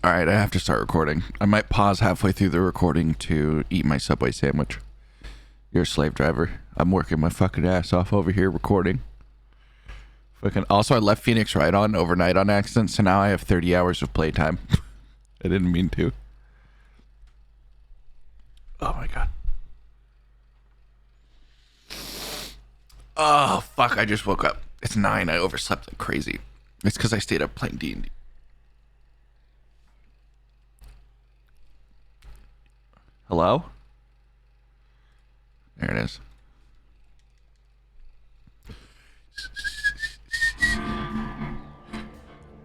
All right, I have to start recording. I might pause halfway through the recording to eat my Subway sandwich. You're a slave driver. I'm working my fucking ass off over here recording. Also, I left Phoenix Wright on overnight on accident, so now I have 30 hours of playtime. I didn't mean to. Oh my god. Oh, fuck, I just woke up. It's 9, I overslept like crazy. It's because I stayed up playing D&D. Hello? There it is.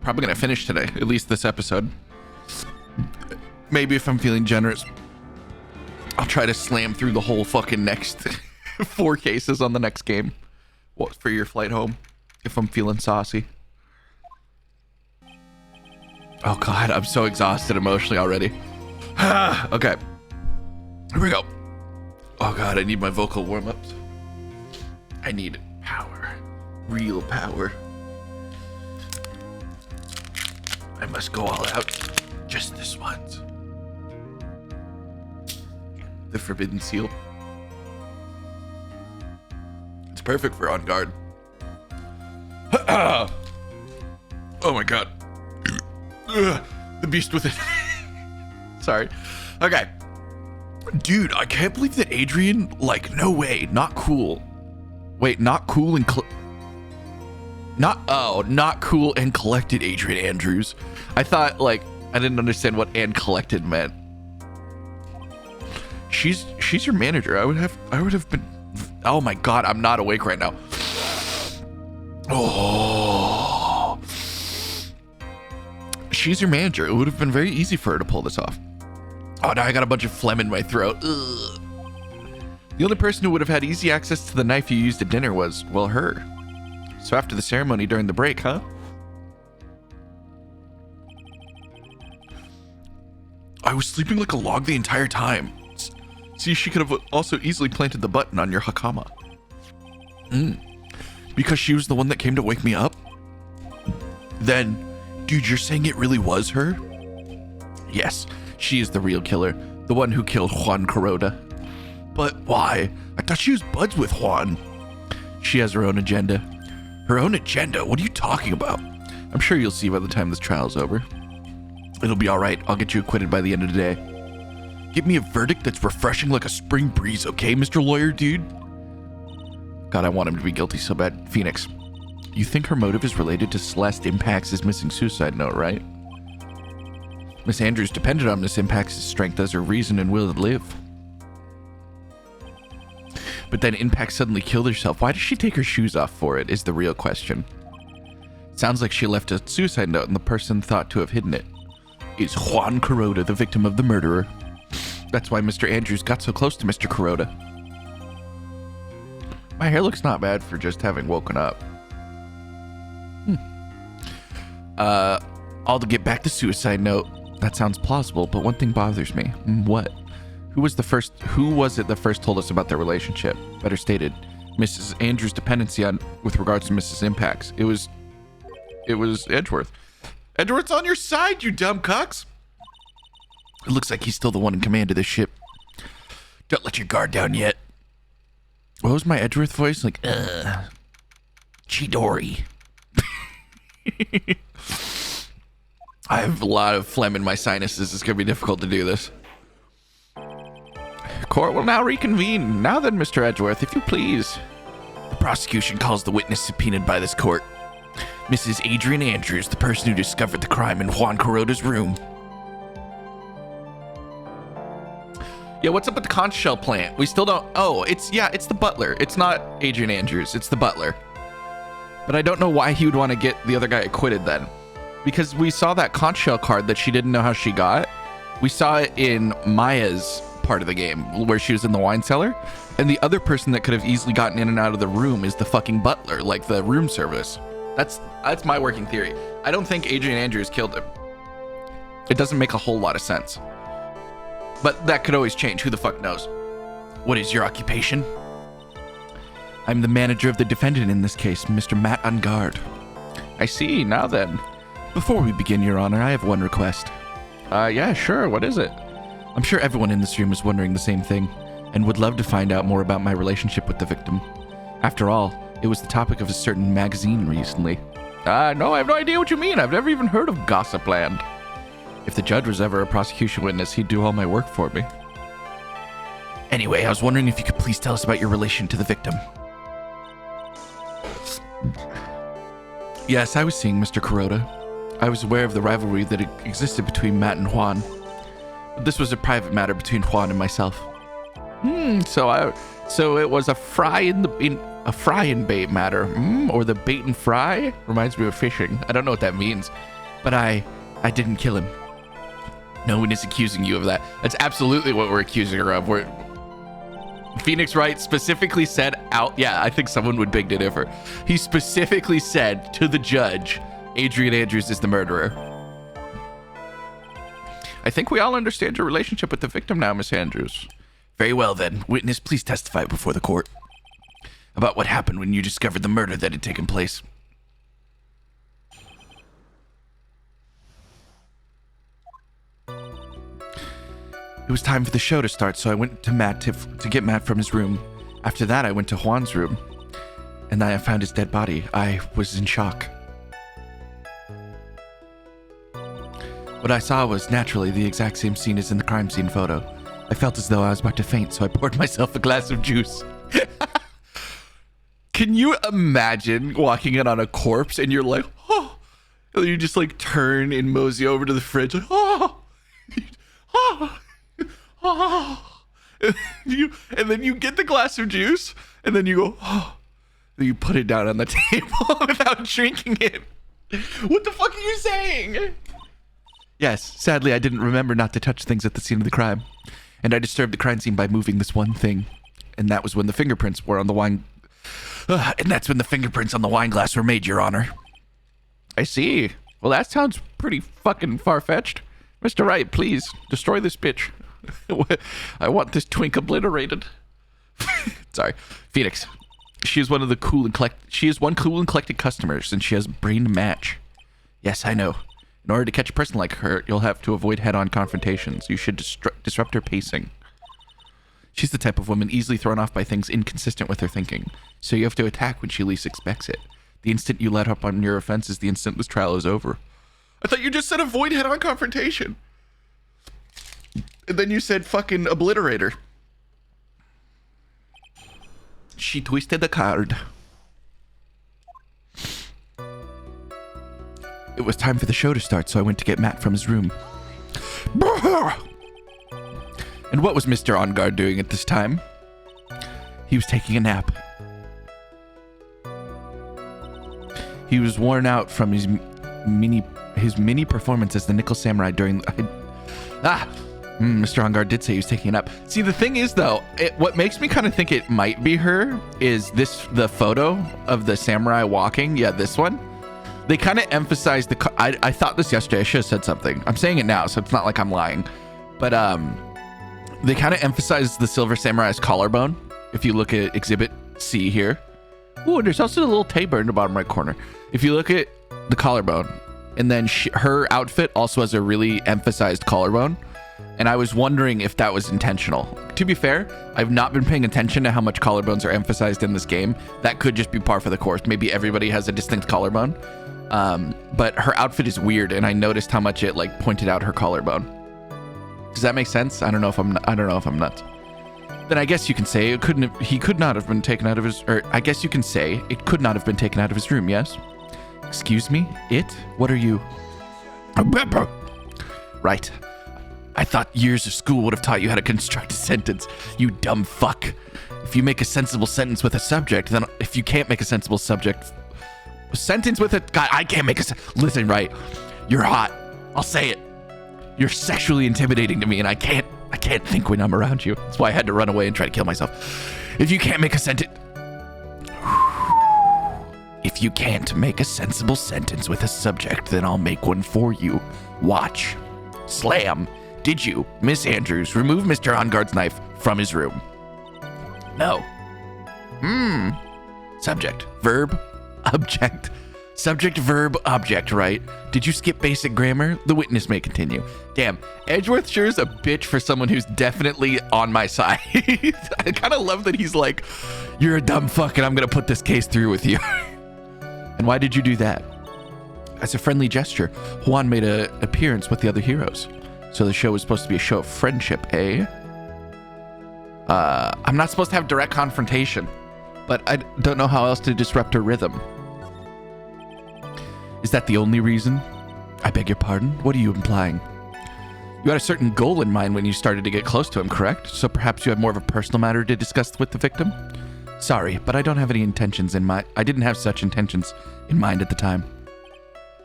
Probably gonna finish today, at least this episode. Maybe if I'm feeling generous, I'll try to slam through the whole fucking next 4 cases on the next game. What for your flight home, if I'm feeling saucy. Oh god, I'm so exhausted emotionally already. Okay. Here we go. Oh god, I need my vocal warm-ups. I need power. Real power. I must go all out. Just this once. The Forbidden Seal. It's perfect for On Guard. Oh my god. The beast within. Sorry. Okay. Dude, I can't believe that Adrian, like, no way, not cool. Wait, not cool and not cool and collected Adrian Andrews. I thought, like, I didn't understand what and collected meant. She's your manager. I would have been. Oh my god, I'm not awake right now. Oh. She's your manager. It would have been very easy for her to pull this off. Oh, now I got a bunch of phlegm in my throat. Ugh. The only person who would have had easy access to the knife you used at dinner was, well, her. So after the ceremony during the break, huh? I was sleeping like a log the entire time. See, she could have also easily planted the button on your hakama. Because she was the one that came to wake me up? Then, dude, you're saying it really was her? Yes. She is the real killer, the one who killed Juan Kuroda. But why? I thought she was buds with Juan. She has her own agenda. Her own agenda? What are you talking about? I'm sure you'll see by the time this trial's over. It'll be alright. I'll get you acquitted by the end of the day. Give me a verdict that's refreshing like a spring breeze, okay, Mr. Lawyer, dude? God, I want him to be guilty so bad. Phoenix, you think her motive is related to Celeste Impax's missing suicide note, right? Miss Andrews depended on Miss Impax's strength as her reason and will to live. But then Impact suddenly killed herself. Why did she take her shoes off for it, is the real question. Sounds like she left a suicide note and the person thought to have hidden it is Juan Kuroda, the victim of the murderer. That's why Mr. Andrews got so close to Mr. Kuroda. My hair looks not bad for just having woken up. All to get back the suicide note. That sounds plausible, but one thing bothers me. What? Who was it that first told us about their relationship? Better stated, Mrs. Andrews' dependency with regards to Mrs. Impax. It was Edgeworth. Edgeworth's on your side, you dumb cucks. It looks like he's still the one in command of this ship. Don't let your guard down yet. What was my Edgeworth voice? Like, Chidori. I have a lot of phlegm in my sinuses. It's going to be difficult to do this. Court will now reconvene. Now then, Mr. Edgeworth, if you please. The prosecution calls the witness subpoenaed by this court. Mrs. Adrian Andrews, the person who discovered the crime in Juan Kuroda's room. Yeah, what's up with the conch shell plant? We still don't... Oh, it's the butler. It's not Adrian Andrews. It's the butler. But I don't know why he would want to get the other guy acquitted then. Because we saw that conch shell card that she didn't know how she got. We saw it in Maya's part of the game where she was in the wine cellar. And the other person that could have easily gotten in and out of the room is the fucking butler, like the room service. That's my working theory. I don't think Adrian Andrews killed him. It doesn't make a whole lot of sense. But that could always change. Who the fuck knows? What is your occupation? I'm the manager of the defendant in this case, Mr. Matt Ungard. I see. Now then. Before we begin, Your Honor, I have one request. Yeah, sure. What is it? I'm sure everyone in this room is wondering the same thing and would love to find out more about my relationship with the victim. After all, it was the topic of a certain magazine recently. No, I have no idea what you mean. I've never even heard of Gossipland. If the judge was ever a prosecution witness, he'd do all my work for me. Anyway, I was wondering if you could please tell us about your relation to the victim. Yes, I was seeing Mr. Kuroda. I was aware of the rivalry that existed between Matt and Juan. But this was a private matter between Juan and myself. So it was a fry and bait matter, or the bait and fry? Reminds me of fishing. I don't know what that means, but I didn't kill him. No one is accusing you of that. That's absolutely what we're accusing her of. Phoenix Wright specifically said out. Yeah, I think someone would beg to differ. He specifically said to the judge, Adrian Andrews is the murderer. I think we all understand your relationship with the victim now, Miss Andrews. Very well then. Witness, please testify before the court about what happened when you discovered the murder that had taken place. It was time for the show to start, so I went to Matt to get Matt from his room. After that, I went to Juan's room, and I found his dead body. I was in shock. What I saw was naturally the exact same scene as in the crime scene photo. I felt as though I was about to faint, so I poured myself a glass of juice. Can you imagine walking in on a corpse and you're like, oh, and you just like turn and mosey over to the fridge, like, oh, oh, oh. And then you get the glass of juice and then you go, oh, and you put it down on the table without drinking it. What the fuck are you saying? Yes, sadly, I didn't remember not to touch things at the scene of the crime. And I disturbed the crime scene by moving this one thing. And that was when the fingerprints were on the wine. And that's when the fingerprints on the wine glass were made, Your Honor. I see. Well, that sounds pretty fucking far-fetched. Mr. Wright, please, destroy this bitch. I want this twink obliterated. Sorry. Phoenix. She is one cool and collected customers, and she has brain to match. Yes, I know. In order to catch a person like her, you'll have to avoid head-on confrontations. You should disrupt her pacing. She's the type of woman easily thrown off by things inconsistent with her thinking, so you have to attack when she least expects it. The instant you let up on your offense is the instant this trial is over. I thought you just said avoid head-on confrontation. And then you said fucking obliterate her. She twisted the card. It was time for the show to start, so I went to get Matt from his room. And what was Mr. On Guard doing at this time? He was taking a nap. He was worn out from his mini performance as the Nickel Samurai during... Mr. On Guard did say he was taking a nap. See, the thing is, though, what makes me kind of think it might be her is the photo of the samurai walking. Yeah, this one. They kind of emphasize I thought this yesterday. I should have said something. I'm saying it now, so it's not like I'm lying. But they kind of emphasize the Silver Samurai's collarbone. If you look at Exhibit C here. Ooh, there's also a little taper in the bottom right corner. If you look at the collarbone, and then her outfit also has a really emphasized collarbone. And I was wondering if that was intentional. To be fair, I've not been paying attention to how much collarbones are emphasized in this game. That could just be par for the course. Maybe everybody has a distinct collarbone. But her outfit is weird, and I noticed how much it like pointed out her collarbone. Does that make sense? I don't know if I'm nuts. Then I guess you can say he could not have been taken out of his, or I guess you can say it could not have been taken out of his room, yes? Excuse me? It? What are you? Right. I thought years of school would have taught you how to construct a sentence, you dumb fuck. If you make a sensible sentence with a subject, then if you can't make a sensible sentence with a... God, I can't make listen, right. You're hot. I'll say it. You're sexually intimidating to me, and I can't think when I'm around you. That's why I had to run away and try to kill myself. If you can't make a sensible sentence with a subject, then I'll make one for you. Watch. Slam. Did you, Miss Andrews, remove Mr. On Guard's knife from his room? No. Subject. Verb. Object. Subject, verb, object, right? Did you skip basic grammar? The witness may continue. Damn, Edgeworth sure is a bitch for someone who's definitely on my side. I kind of love that he's like, you're a dumb fuck and I'm going to put this case through with you. And why did you do that? As a friendly gesture, Juan made an appearance with the other heroes. So the show was supposed to be a show of friendship, eh? I'm not supposed to have direct confrontation, but I don't know how else to disrupt her rhythm. Is that the only reason? I beg your pardon? What are you implying? You had a certain goal in mind when you started to get close to him, correct? So perhaps you had more of a personal matter to discuss with the victim? Sorry, but I don't have any intentions in mind. I didn't have such intentions in mind at the time.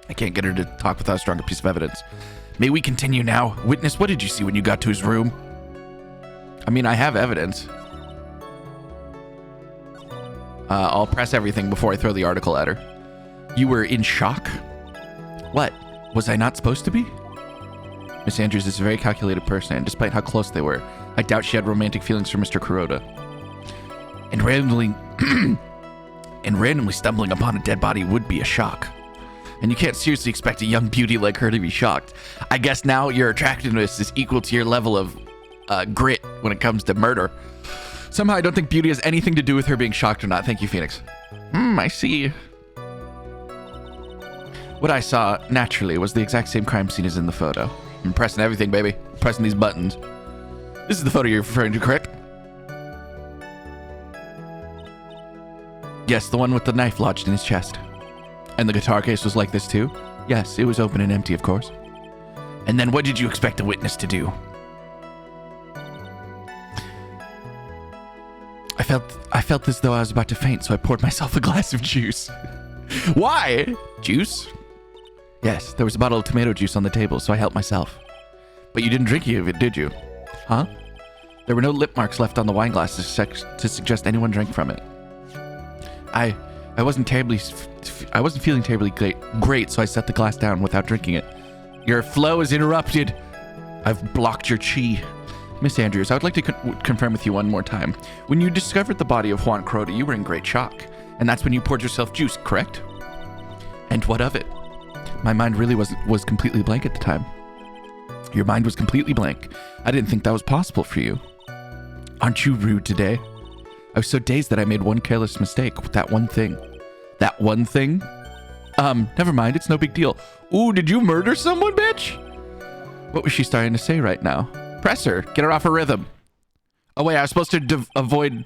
I can't get her to talk without a stronger piece of evidence. May we continue now? Witness, what did you see when you got to his room? I mean, I have evidence. I'll press everything before I throw the article at her. You were in shock? What? Was I not supposed to be? Miss Andrews is a very calculated person, and despite how close they were, I doubt she had romantic feelings for Mr. Kuroda. And randomly stumbling upon a dead body would be a shock. And you can't seriously expect a young beauty like her to be shocked. I guess now your attractiveness is equal to your level of grit when it comes to murder. Somehow I don't think beauty has anything to do with her being shocked or not. Thank you, Phoenix. I see. What I saw, naturally, was the exact same crime scene as in the photo. I'm pressing everything, baby. Pressing these buttons. This is the photo you're referring to, correct? Yes, the one with the knife lodged in his chest. And the guitar case was like this too? Yes, it was open and empty, of course. And then what did you expect the witness to do? I felt as though I was about to faint, so I poured myself a glass of juice. Why? Juice? Yes, there was a bottle of tomato juice on the table, so I helped myself. But you didn't drink any of it, did you? Huh? There were no lip marks left on the wine glass to suggest anyone drank from it. I wasn't feeling terribly great, so I set the glass down without drinking it. Your flow is interrupted. I've blocked your chi. Miss Andrews, I would like to confirm with you one more time. When you discovered the body of Juan Kuroda, you were in great shock. And that's when you poured yourself juice, correct? And what of it? My mind really was completely blank at the time. Your mind was completely blank. I didn't think that was possible for you. Aren't you rude today? I was so dazed that I made one careless mistake with that one thing. That one thing? Never mind, it's no big deal. Ooh, did you murder someone, bitch? What was she starting to say right now? Press her. Get her off her rhythm. Oh, wait, I was supposed to avoid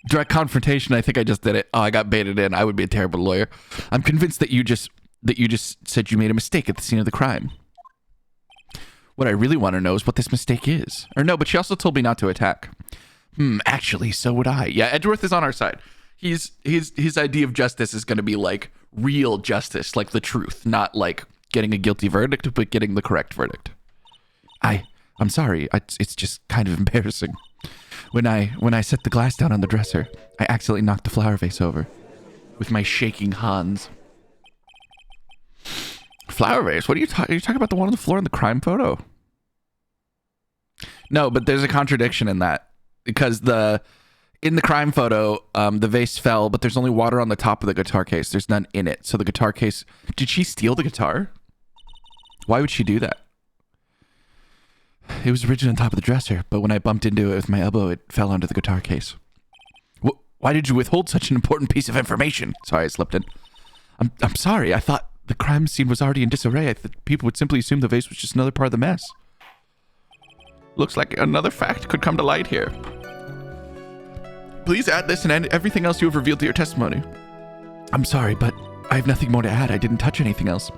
direct confrontation. I think I just did it. Oh, I got baited in. I would be a terrible lawyer. I'm convinced that you just said you made a mistake at the scene of the crime. What I really want to know is what this mistake is. Or no, but she also told me not to attack. Actually, so would I. Yeah, Edgeworth is on our side. His idea of justice is going to be like real justice, like the truth, not like getting a guilty verdict, but getting the correct verdict. I'm sorry. It's just kind of embarrassing. When I set the glass down on the dresser, I accidentally knocked the flower vase over with my shaking hands. Flower vase? What are you talking? Are you talking about the one on the floor in the crime photo? No, but there's a contradiction in that because in the crime photo, the vase fell, but there's only water on the top of the guitar case. There's none in it. So the guitar case. Did she steal the guitar? Why would she do that? It was originally on top of the dresser, but when I bumped into it with my elbow, it fell onto the guitar case. Why did you withhold such an important piece of information? Sorry, I slipped in. I'm sorry. I thought the crime scene was already in disarray. I thought people would simply assume the vase was just another part of the mess. Looks like another fact could come to light here. Please add this and everything else you have revealed to your testimony. I'm sorry, but I have nothing more to add. I didn't touch anything else.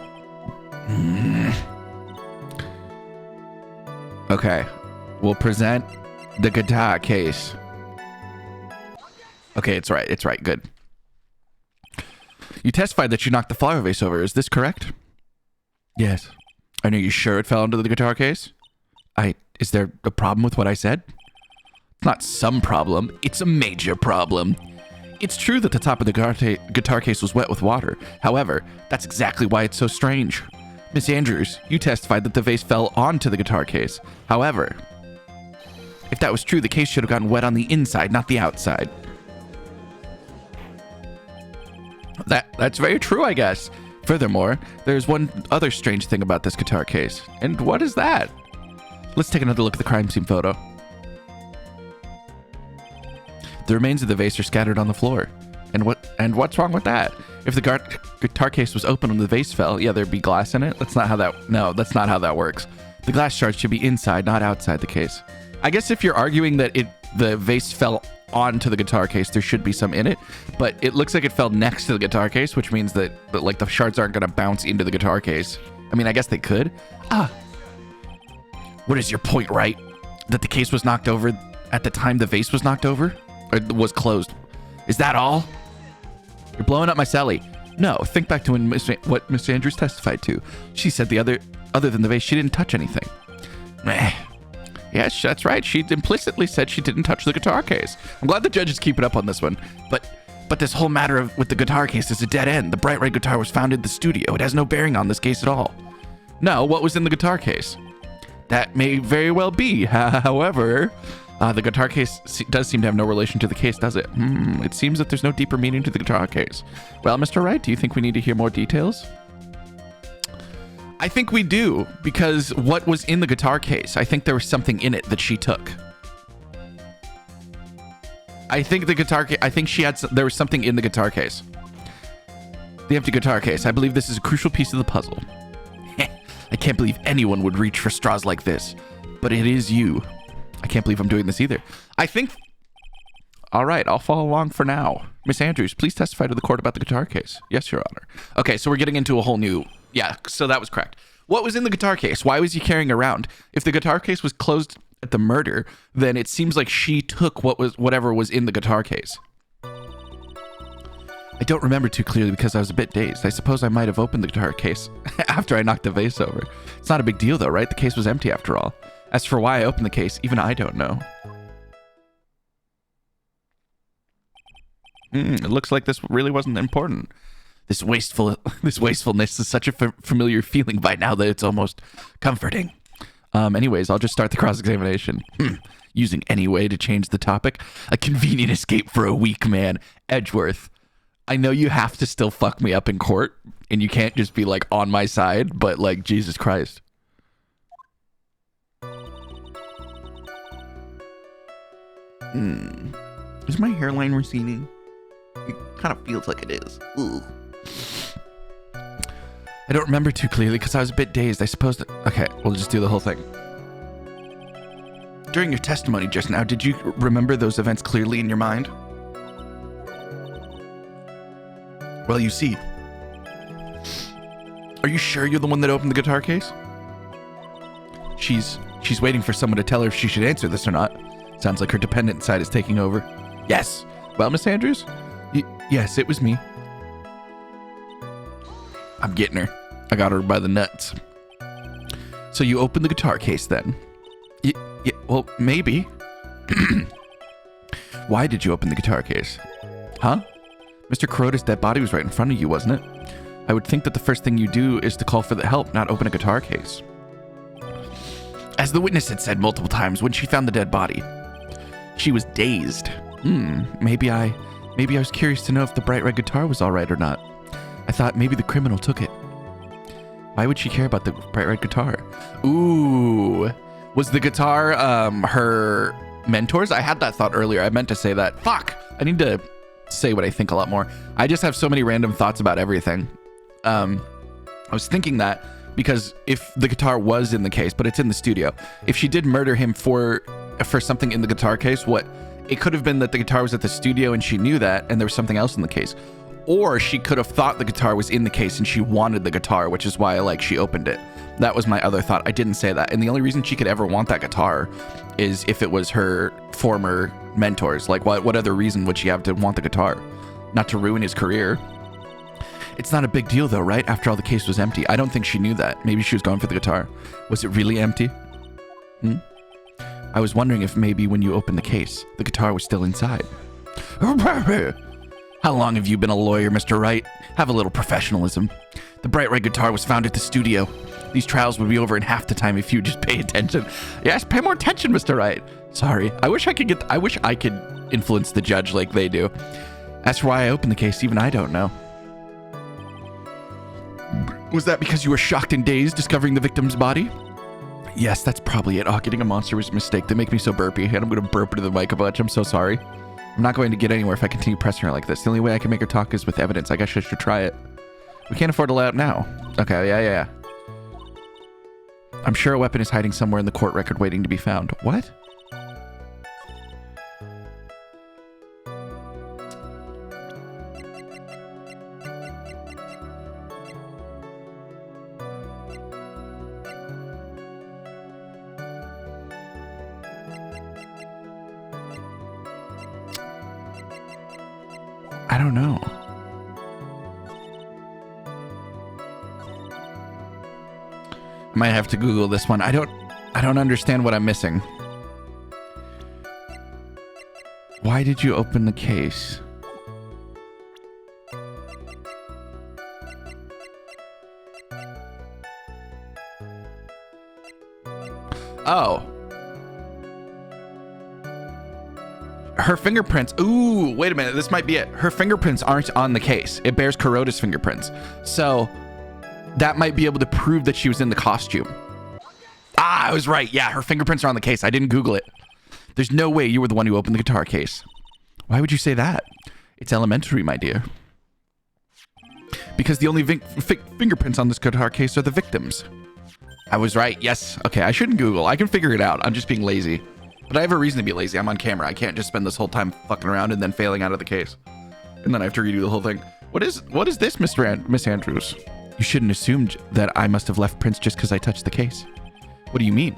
Okay, we'll present the guitar case. Okay, it's right, good. You testified that you knocked the flower vase over, is this correct? Yes. And are you sure it fell into the guitar case? Is there a problem with what I said? It's not some problem, it's a major problem. It's true that the top of the guitar case was wet with water. However, that's exactly why it's so strange. Miss Andrews, you testified that the vase fell onto the guitar case. However, if that was true, the case should have gotten wet on the inside, not the outside. That's very true, I guess. Furthermore, there's one other strange thing about this guitar case. And what is that? Let's take another look at the crime scene photo. The remains of the vase are scattered on the floor. And what's wrong with that? If the guitar case was open when the vase fell, yeah, there'd be glass in it. That's not how that works. The glass shards should be inside, not outside the case. I guess if you're arguing that the vase fell onto the guitar case, there should be some in it, but it looks like it fell next to the guitar case, which means that like the shards aren't going to bounce into the guitar case. I mean, I guess they could. What is your point, Wright? That the case was knocked over at the time the vase was knocked over? Or was closed? Is that all? You're blowing up my celly. No, think back to what Miss Andrews testified to. She said other than the vase, she didn't touch anything. Meh. Yes, that's right. She implicitly said she didn't touch the guitar case. I'm glad the judge is keeping up on this one. But this whole matter with the guitar case is a dead end. The bright red guitar was found in the studio. It has no bearing on this case at all. No, what was in the guitar case? That may very well be. However, the guitar case does seem to have no relation to the case, does it? It seems that there's no deeper meaning to the guitar case. Well, Mr. Wright, do you think we need to hear more details? I think we do, because what was in the guitar case? I think there was something in it that she took. I think there was something in the guitar case. The empty guitar case. I believe this is a crucial piece of the puzzle. I can't believe anyone would reach for straws like this, but it is you. I can't believe I'm doing this either. All right, I'll follow along for now. Miss Andrews, please testify to the court about the guitar case. Yes, Your Honor. Okay, so we're getting into a whole new... Yeah, so that was correct. What was in the guitar case? Why was he carrying around? If the guitar case was closed at the murder, then it seems like she took whatever was in the guitar case. I don't remember too clearly because I was a bit dazed. I suppose I might have opened the guitar case after I knocked the vase over. It's not a big deal though, right? The case was empty after all. As for why I opened the case, even I don't know. It looks like this really wasn't important. This wastefulness is such a familiar feeling by now that it's almost comforting. Anyways, I'll just start the cross-examination. Using any way to change the topic. A convenient escape for a weak man. Edgeworth, I know you have to still fuck me up in court, and you can't just be like on my side, but like, Jesus Christ. Is my hairline receding? It kind of feels like it is. Ooh. I don't remember too clearly because I was a bit dazed. I suppose that... Okay, we'll just do the whole thing. During your testimony just now, did you remember those events clearly in your mind? Well, you see. Are you sure you're the one that opened the guitar case? She's waiting for someone to tell her if she should answer this or not. Sounds like her dependent side is taking over. Yes. Well, Miss Andrews? Yes, it was me. I'm getting her. I got her by the nuts. So you opened the guitar case then? Yeah, well, maybe. Why did you open the guitar case? Huh? Mr. Kuroda's dead body was right in front of you, wasn't it? I would think that the first thing you do is to call for the help, not open a guitar case. As the witness had said multiple times when she found the dead body, she was dazed. Maybe I was curious to know if the bright red guitar was all right or not. I thought maybe the criminal took it. Why would she care about the bright red guitar? Ooh. Was the guitar her mentor's? I had that thought earlier. I meant to say that. Fuck. I need to say what I think a lot more. I just have so many random thoughts about everything. I was thinking that because if the guitar was in the case, but it's in the studio, if she did murder him for something in the guitar case, it could have been that the guitar was at the studio and she knew that and there was something else in the case. Or she could have thought the guitar was in the case and she wanted the guitar, which is why she opened it. That was my other thought. I didn't say that. And the only reason she could ever want that guitar is if it was her former mentor's. Like, what other reason would she have to want the guitar? Not to ruin his career. It's not a big deal though, right? After all, the case was empty. I don't think she knew that. Maybe she was going for the guitar. Was it really empty? I was wondering if maybe when you opened the case, the guitar was still inside. How long have you been a lawyer, Mr. Wright? Have a little professionalism. The bright red guitar was found at the studio. These trials would be over in half the time if you just pay attention. Yes, pay more attention, Mr. Wright. Sorry. I wish I could influence the judge like they do. As for why I opened the case, even I don't know. Was that because you were shocked and dazed discovering the victim's body? Yes, that's probably it. Oh, getting a monster was a mistake. They make me so burpy, and I'm going to burp into the mic a bunch. I'm so sorry. I'm not going to get anywhere if I continue pressing her like this. The only way I can make her talk is with evidence. I guess I should try it. We can't afford to let up now. Okay, yeah. I'm sure a weapon is hiding somewhere in the court record waiting to be found. What? I don't know. I might have to Google this one. I don't understand what I'm missing. Why did you open the case? Oh. Her fingerprints. Ooh, wait a minute. This might be it. Her fingerprints aren't on the case. It bears Kuroda's fingerprints. So that might be able to prove that she was in the costume. Ah, I was right. Yeah, her fingerprints are on the case. I didn't Google it. There's no way you were the one who opened the guitar case. Why would you say that? It's elementary, my dear. Because the only fingerprints on this guitar case are the victims. I was right. Yes. Okay, I shouldn't Google. I can figure it out. I'm just being lazy. But I have a reason to be lazy. I'm on camera. I can't just spend this whole time fucking around and then failing out of the case. And then I have to redo the whole thing. What is this, Miss Andrews? You shouldn't assume that I must have left prints just because I touched the case. What do you mean?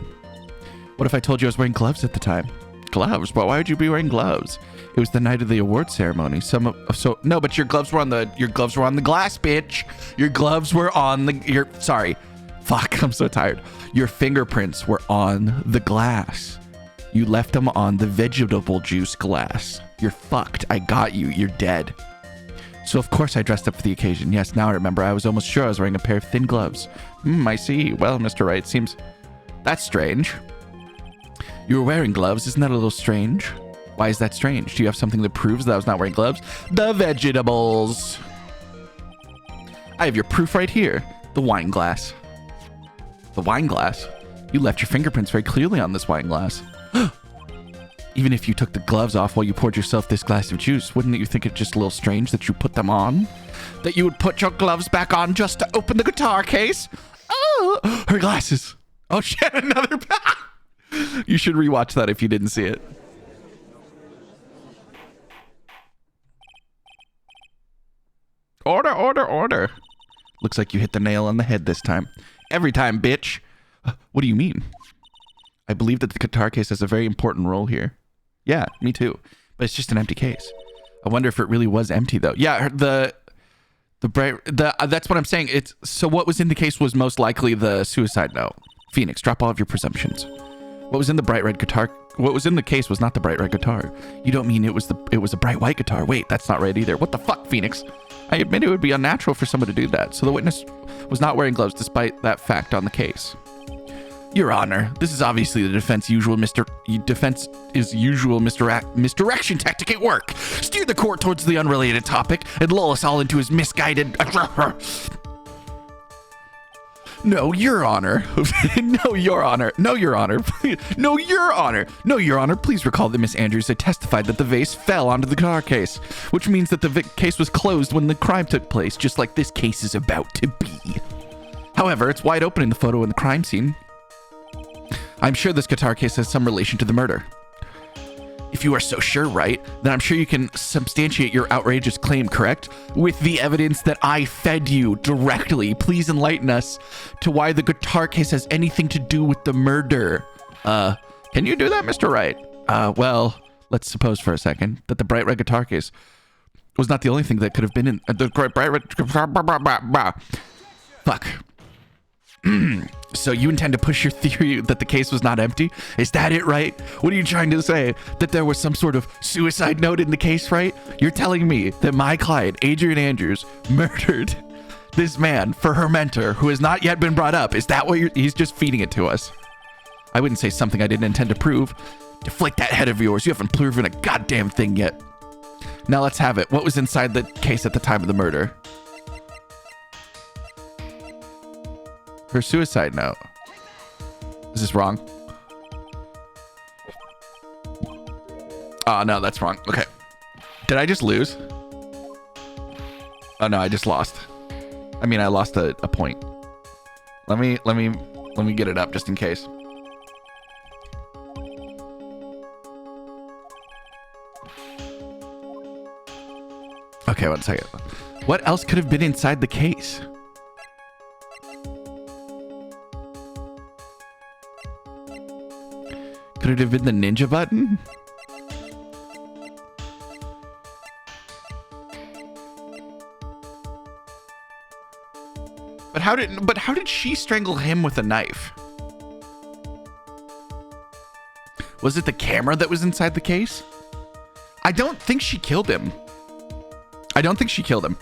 What if I told you I was wearing gloves at the time? Gloves? But why would you be wearing gloves? It was the night of the award ceremony. No, but your gloves were on the glass, bitch. Your gloves were on the sorry. Fuck, I'm so tired. Your fingerprints were on the glass. You left them on the vegetable juice glass. You're fucked. I got you. You're dead. So of course I dressed up for the occasion. Yes, now I remember. I was almost sure I was wearing a pair of thin gloves. I see. Well, Mr. Wright, seems that's strange. You were wearing gloves. Isn't that a little strange? Why is that strange? Do you have something that proves that I was not wearing gloves? The vegetables. I have your proof right here. The wine glass. The wine glass? You left your fingerprints very clearly on this wine glass. Even if you took the gloves off while you poured yourself this glass of juice, wouldn't you think it just a little strange that you put them on? That you would put your gloves back on just to open the guitar case? Oh, her glasses. Oh shit, another. You should rewatch that if you didn't see it. Order, order, order. Looks like you hit the nail on the head this time. Every time, bitch. What do you mean? I believe that the guitar case has a very important role here. Yeah, me too. But it's just an empty case. I wonder if it really was empty though. Yeah, that's what I'm saying. So what was in the case was most likely the suicide note. Phoenix, drop all of your presumptions. What was in the bright red guitar? What was in the case was not the bright red guitar. You don't mean it was a bright white guitar. Wait, that's not right either. What the fuck, Phoenix? I admit it would be unnatural for someone to do that. So the witness was not wearing gloves despite that fact on the case. Your Honor, this is obviously the defense usual misdirection tactic at work. Steer the court towards the unrelated topic and lull us all into his misguided. No, Your Honor. No, Your Honor. No, Your Honor. No, Your Honor. No, Your Honor. Please recall that Miss Andrews had testified that the vase fell onto the car case, which means that the case was closed when the crime took place, just like this case is about to be. However, it's wide open in the photo in the crime scene. I'm sure this guitar case has some relation to the murder. If you are so sure, Wright, then I'm sure you can substantiate your outrageous claim, correct? With the evidence that I fed you directly. Please enlighten us to why the guitar case has anything to do with the murder. Can you do that, Mr. Wright? Well, let's suppose for a second that the bright red guitar case was not the only thing that could have been in the bright red. Fuck. So you intend to push your theory that the case was not empty? Is that it, right? What are you trying to say? That there was some sort of suicide note in the case, right? You're telling me that my client, Adrian Andrews, murdered this man for her mentor who has not yet been brought up. Is that what he's just feeding it to us? I wouldn't say something I didn't intend to prove. Deflate that head of yours. You haven't proven a goddamn thing yet. Now let's have it. What was inside the case at the time of the murder? Her suicide note. Is this wrong? Oh, no, that's wrong. Okay. Did I just lose? Oh, no, I just lost. I mean, I lost a point. Let me get it up just in case. Okay, 1 second. What else could have been inside the case? Could it have been the ninja button? But how did she strangle him with a knife? Was it the camera that was inside the case? I don't think she killed him. I don't think she killed him.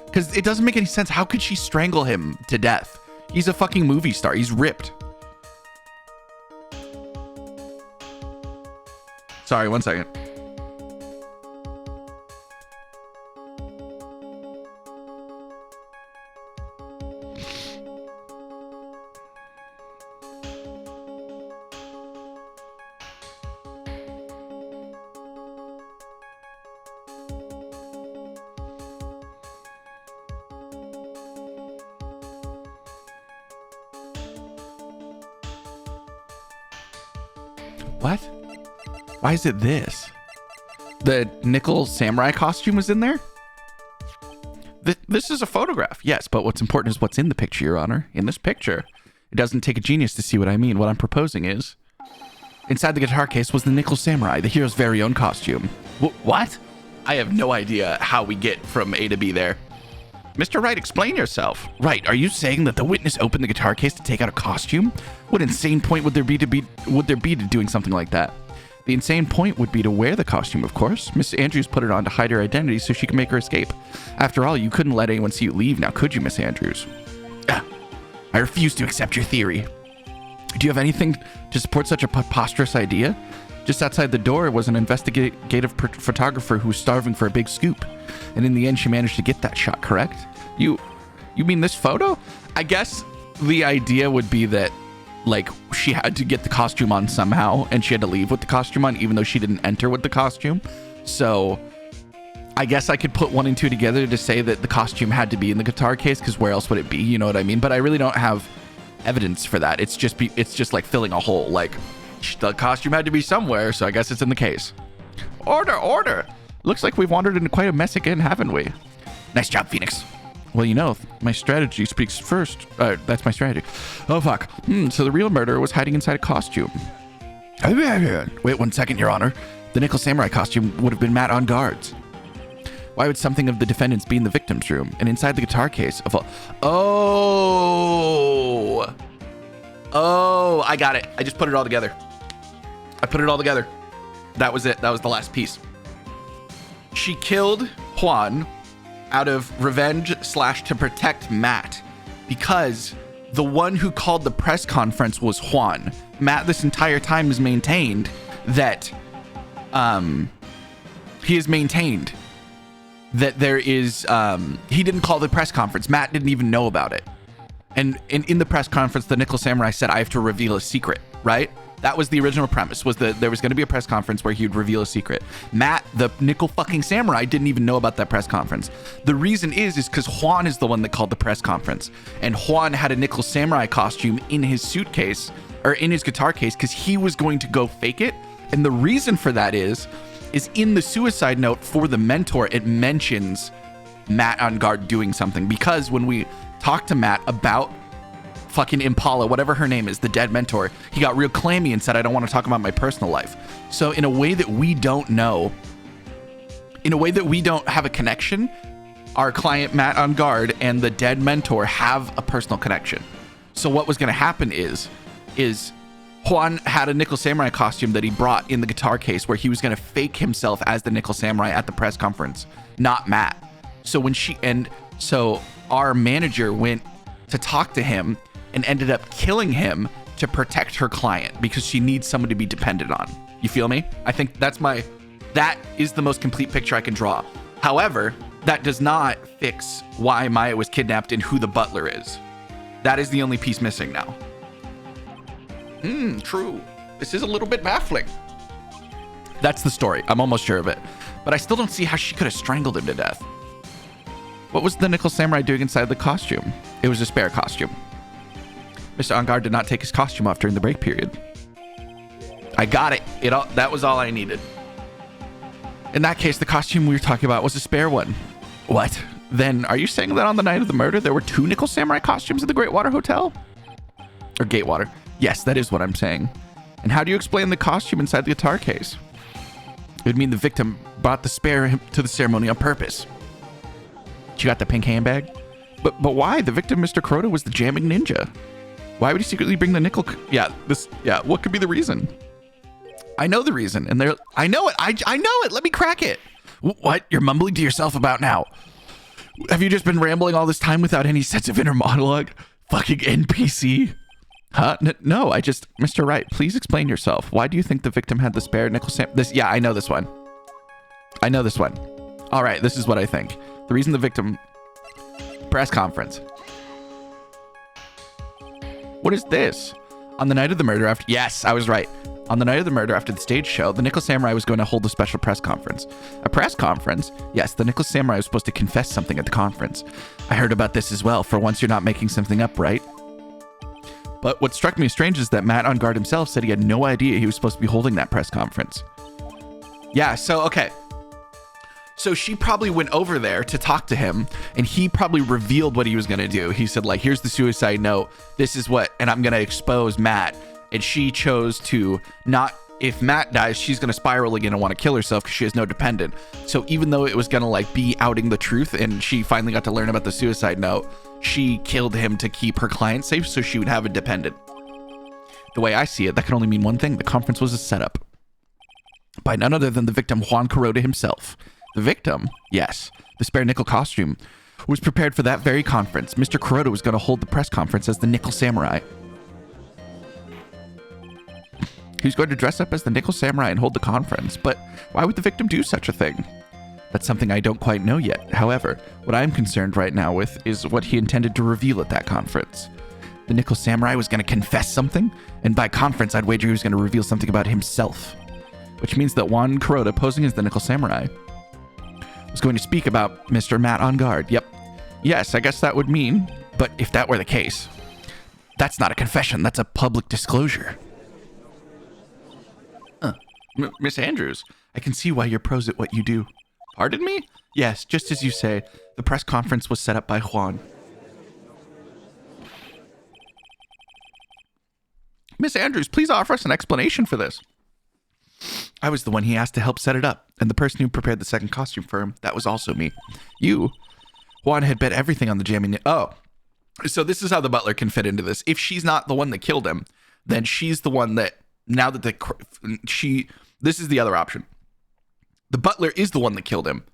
Because it doesn't make any sense. How could she strangle him to death? He's a fucking movie star. He's ripped. Sorry, 1 second. What? Why is it this? The nickel samurai costume was in there? This is a photograph, yes, but what's important is what's in the picture, Your Honor. In this picture, it doesn't take a genius to see what I mean. What I'm proposing is, inside the guitar case was the nickel samurai, the hero's very own costume. What? I have no idea how we get from A to B there. Mr. Wright, explain yourself. Right, are you saying that the witness opened the guitar case to take out a costume? What insane point would there be to doing something like that? The insane point would be to wear the costume, of course. Miss Andrews put it on to hide her identity so she can make her escape. After all, you couldn't let anyone see you leave now, could you, Miss Andrews? I refuse to accept your theory. Do you have anything to support such a preposterous idea? Just outside the door was an investigative photographer who was starving for a big scoop. And in the end, she managed to get that shot, correct? You mean this photo? I guess the idea would be that, like, she had to get the costume on somehow, and she had to leave with the costume on, even though she didn't enter with the costume. So I guess I could put 1 and 2 together to say that the costume had to be in the guitar case, because where else would it be? You know what I mean? But I really don't have evidence for that. It's just like filling a hole. Like, the costume had to be somewhere, so I guess it's in the case. Order! Looks like we've wandered into quite a mess again, haven't we? Nice job, Phoenix. Well, you know, my strategy speaks first. That's my strategy. Oh, fuck. So the real murderer was hiding inside a costume. Wait 1 second, Your Honor. The nickel samurai costume would have been Matt on guards. Why would something of the defendants be in the victim's room and inside the guitar case of all... Oh, I got it. I just put it all together. That was it. That was the last piece. She killed Juan out of revenge / to protect Matt, because the one who called the press conference was Juan. Matt this entire time has maintained that he has maintained that there is he didn't call the press conference. Matt didn't even know about it. And in the press conference, the nickel samurai said, I have to reveal a secret, right? That was the original premise, was that there was going to be a press conference where he would reveal a secret. Matt, the nickel fucking samurai, didn't even know about that press conference. The reason is because Juan is the one that called the press conference. And Juan had a nickel samurai costume in his suitcase, or in his guitar case, because he was going to go fake it. And the reason for that is in the suicide note for the mentor, it mentions Matt on guard doing something. Because when we talked to Matt about fucking Impala, whatever her name is, the dead mentor, he got real clammy and said, I don't want to talk about my personal life. So in a way that we don't know, in a way that we don't have a connection, our client Matt on guard and the dead mentor have a personal connection. So what was going to happen is Juan had a nickel samurai costume that he brought in the guitar case where he was going to fake himself as the nickel samurai at the press conference, not Matt. So our manager went to talk to him and ended up killing him to protect her client because she needs someone to be dependent on. You feel me? I think that is the most complete picture I can draw. However, that does not fix why Maya was kidnapped and who the butler is. That is the only piece missing now. True. This is a little bit baffling. That's the story. I'm almost sure of it. But I still don't see how she could have strangled him to death. What was the Nickel Samurai doing inside the costume? It was a spare costume. Mr. Angard did not take his costume off during the break period. I got it. That was all I needed. In that case, the costume we were talking about was a spare one. What? Then, are you saying that on the night of the murder, there were 2 Nickel Samurai costumes at the Great Water Hotel? Or Gatewater. Yes, that is what I'm saying. And how do you explain the costume inside the guitar case? It would mean the victim brought the spare to the ceremony on purpose. She got the pink handbag? But why? The victim, Mr. Kuroda, was the jamming ninja. Why would he secretly bring the nickel? What could be the reason? I know the reason. And I know it. I know it. Let me crack it. What? You're mumbling to yourself about now? Have you just been rambling all this time without any sense of inner monologue? Fucking NPC. Huh? No, Mr. Wright, please explain yourself. Why do you think the victim had the spare nickel I know this one. All right, this is what I think. The reason the victim... Press conference. What is this? On the night of the murder after... Yes, I was right. On the night of the murder after the stage show, the Nickel Samurai was going to hold a special press conference. A press conference? Yes, the Nickel Samurai was supposed to confess something at the conference. I heard about this as well. For once, you're not making something up, right? But what struck me as strange is that Matt on guard himself said he had no idea he was supposed to be holding that press conference. Yeah, so, okay. So she probably went over there to talk to him, and he probably revealed what he was going to do. He said, like, here's the suicide note. This is what, and I'm going to expose Matt. And she chose to not, if Matt dies, she's going to spiral again and want to kill herself because she has no dependent. So even though it was going to, like, be outing the truth, and she finally got to learn about the suicide note, she killed him to keep her client safe so she would have a dependent. The way I see it, that can only mean one thing. The conference was a setup by none other than the victim, Juan Kuroda himself. The victim? Yes. The spare nickel costume was prepared for that very conference. Mr. Kuroda was going to hold the press conference as the Nickel Samurai. He was going to dress up as the Nickel Samurai and hold the conference, but why would the victim do such a thing? That's something I don't quite know yet. However, what I'm concerned right now with is what he intended to reveal at that conference. The Nickel Samurai was going to confess something, and by conference, I'd wager he was going to reveal something about himself. Which means that Juan Kuroda, posing as the Nickel Samurai, was going to speak about Mr. Matt on guard. Yep. Yes, I guess that would mean, but if that were the case, that's not a confession, that's a public disclosure. Miss Andrews, I can see why you're pros at what you do. Pardon me? Yes, just as you say, the press conference was set up by Juan. Miss Andrews, please offer us an explanation for this. I was the one he asked to help set it up, and the person who prepared the second costume for him, that was also me. Juan had bet everything on the jamming. Oh, so this is how the butler can fit into this. If she's not the one that killed him, then she's the one that, now that this is the other option. The butler is the one that killed him.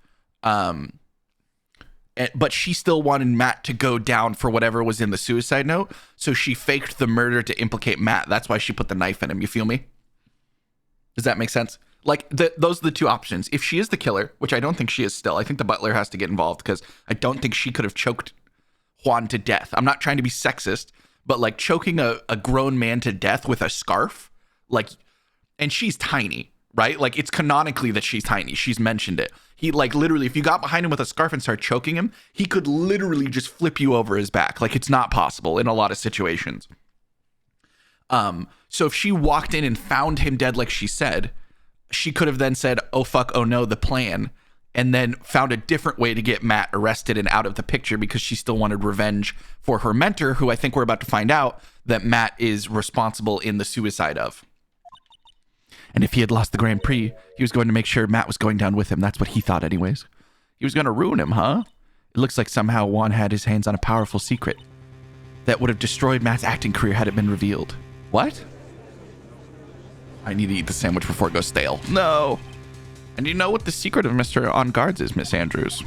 But she still wanted Matt to go down for whatever was in the suicide note. So she faked the murder to implicate Matt. That's why she put the knife in him. You feel me? Does that make sense? Like, those are the two options. If she is the killer, which I don't think she is still, I think the butler has to get involved because I don't think she could have choked Juan to death. I'm not trying to be sexist, but like choking a grown man to death with a scarf, like, and she's tiny, right? Like, it's canonically that she's tiny. She's mentioned it. He, like, literally, if you got behind him with a scarf and started choking him, he could literally just flip you over his back. Like, it's not possible in a lot of situations. So if she walked in and found him dead like she said, she could have then said, oh fuck, oh no, the plan, and then found a different way to get Matt arrested and out of the picture because she still wanted revenge for her mentor, who I think we're about to find out that Matt is responsible in the suicide of. And if he had lost the Grand Prix, he was going to make sure Matt was going down with him. That's what he thought anyways. He was going to ruin him, huh? It looks like somehow Juan had his hands on a powerful secret that would have destroyed Matt's acting career had it been revealed. What? I need to eat the sandwich before it goes stale. No. And you know what the secret of Mr. On Guards is, Miss Andrews?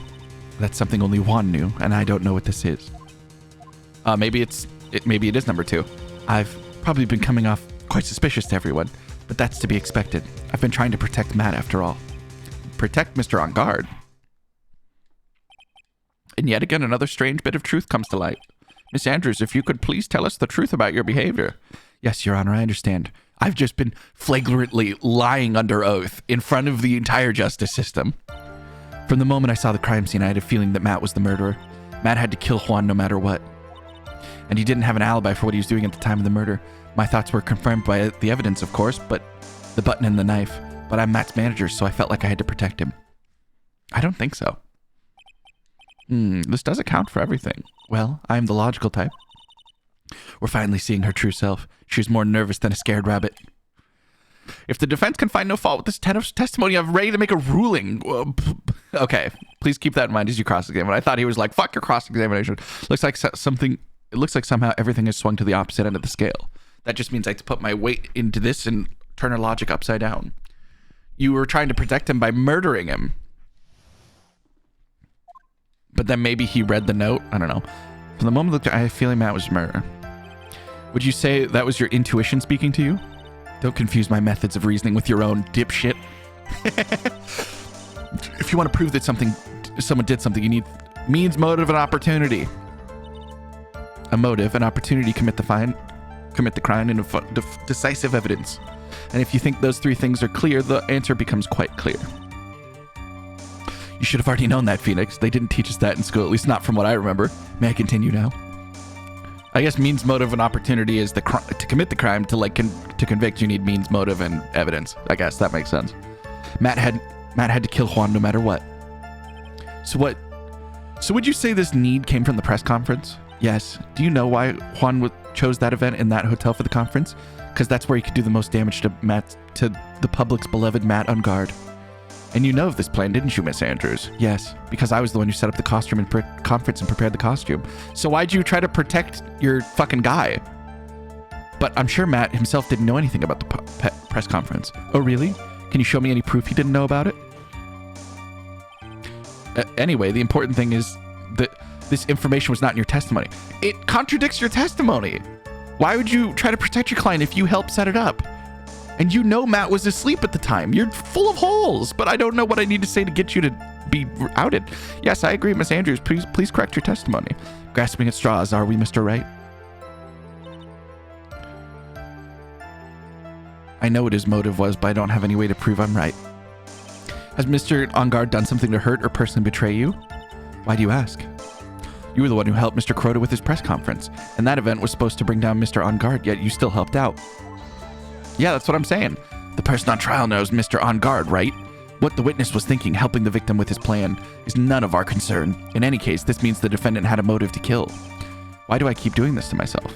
That's something only Juan knew, and I don't know what this is. Maybe it is number 2. I've probably been coming off quite suspicious to everyone, but that's to be expected. I've been trying to protect Matt after all. Protect Mr. On Guard. And yet again, another strange bit of truth comes to light. Miss Andrews, if you could please tell us the truth about your behavior. Yes, Your Honor, I understand. I've just been flagrantly lying under oath in front of the entire justice system. From the moment I saw the crime scene, I had a feeling that Matt was the murderer. Matt had to kill Juan no matter what. And he didn't have an alibi for what he was doing at the time of the murder. My thoughts were confirmed by the evidence, of course, but the button and the knife. But I'm Matt's manager, so I felt like I had to protect him. I don't think so. This does account for everything. Well, I am the logical type. We're finally seeing her true self. She's more nervous than a scared rabbit. If the defense can find no fault with this testimony, I'm ready to make a ruling. Okay, please keep that in mind as you cross-examine. I thought he was like, fuck your cross-examination. Looks like it looks like somehow everything has swung to the opposite end of the scale. That just means I have to put my weight into this and turn her logic upside down. You were trying to protect him by murdering him. But then maybe he read the note. I don't know. From the moment I had a feeling Matt was murder. Would you say that was your intuition speaking to you? Don't confuse my methods of reasoning with your own, dipshit. If you want to prove that someone did something, you need means, motive, and opportunity. A motive, an opportunity to commit the crime, and decisive evidence. And if you think those three things are clear, the answer becomes quite clear. You should have already known that, Phoenix. They didn't teach us that in school, at least not from what I remember. May I continue now? I guess means, motive, and opportunity is to commit the crime. To convict, you need means, motive, and evidence. I guess that makes sense. Matt had to kill Juan no matter what. So would you say this need came from the press conference? Yes. Do you know why Juan chose that event in that hotel for the conference? Because that's where he could do the most damage to the public's beloved Matt on guard. And you know of this plan, didn't you, Miss Andrews? Yes, because I was the one who set up the costume and conference and prepared the costume. So why'd you try to protect your fucking guy? But I'm sure Matt himself didn't know anything about the press conference. Oh, really? Can you show me any proof he didn't know about it? Anyway, the important thing is that this information was not in your testimony. It contradicts your testimony. Why would you try to protect your client if you helped set it up? And you know Matt was asleep at the time. You're full of holes, but I don't know what I need to say to get you to be outed. Yes, I agree, Miss Andrews. Please correct your testimony. Grasping at straws, are we, Mr. Wright? I know what his motive was, but I don't have any way to prove I'm right. Has Mr. On Guard done something to hurt or personally betray you? Why do you ask? You were the one who helped Mr. Crota with his press conference, and that event was supposed to bring down Mr. On Guard, yet you still helped out. Yeah, that's what I'm saying. The person on trial knows Mr. On Guard, right? What the witness was thinking, helping the victim with his plan, is none of our concern. In any case, this means the defendant had a motive to kill. Why do I keep doing this to myself?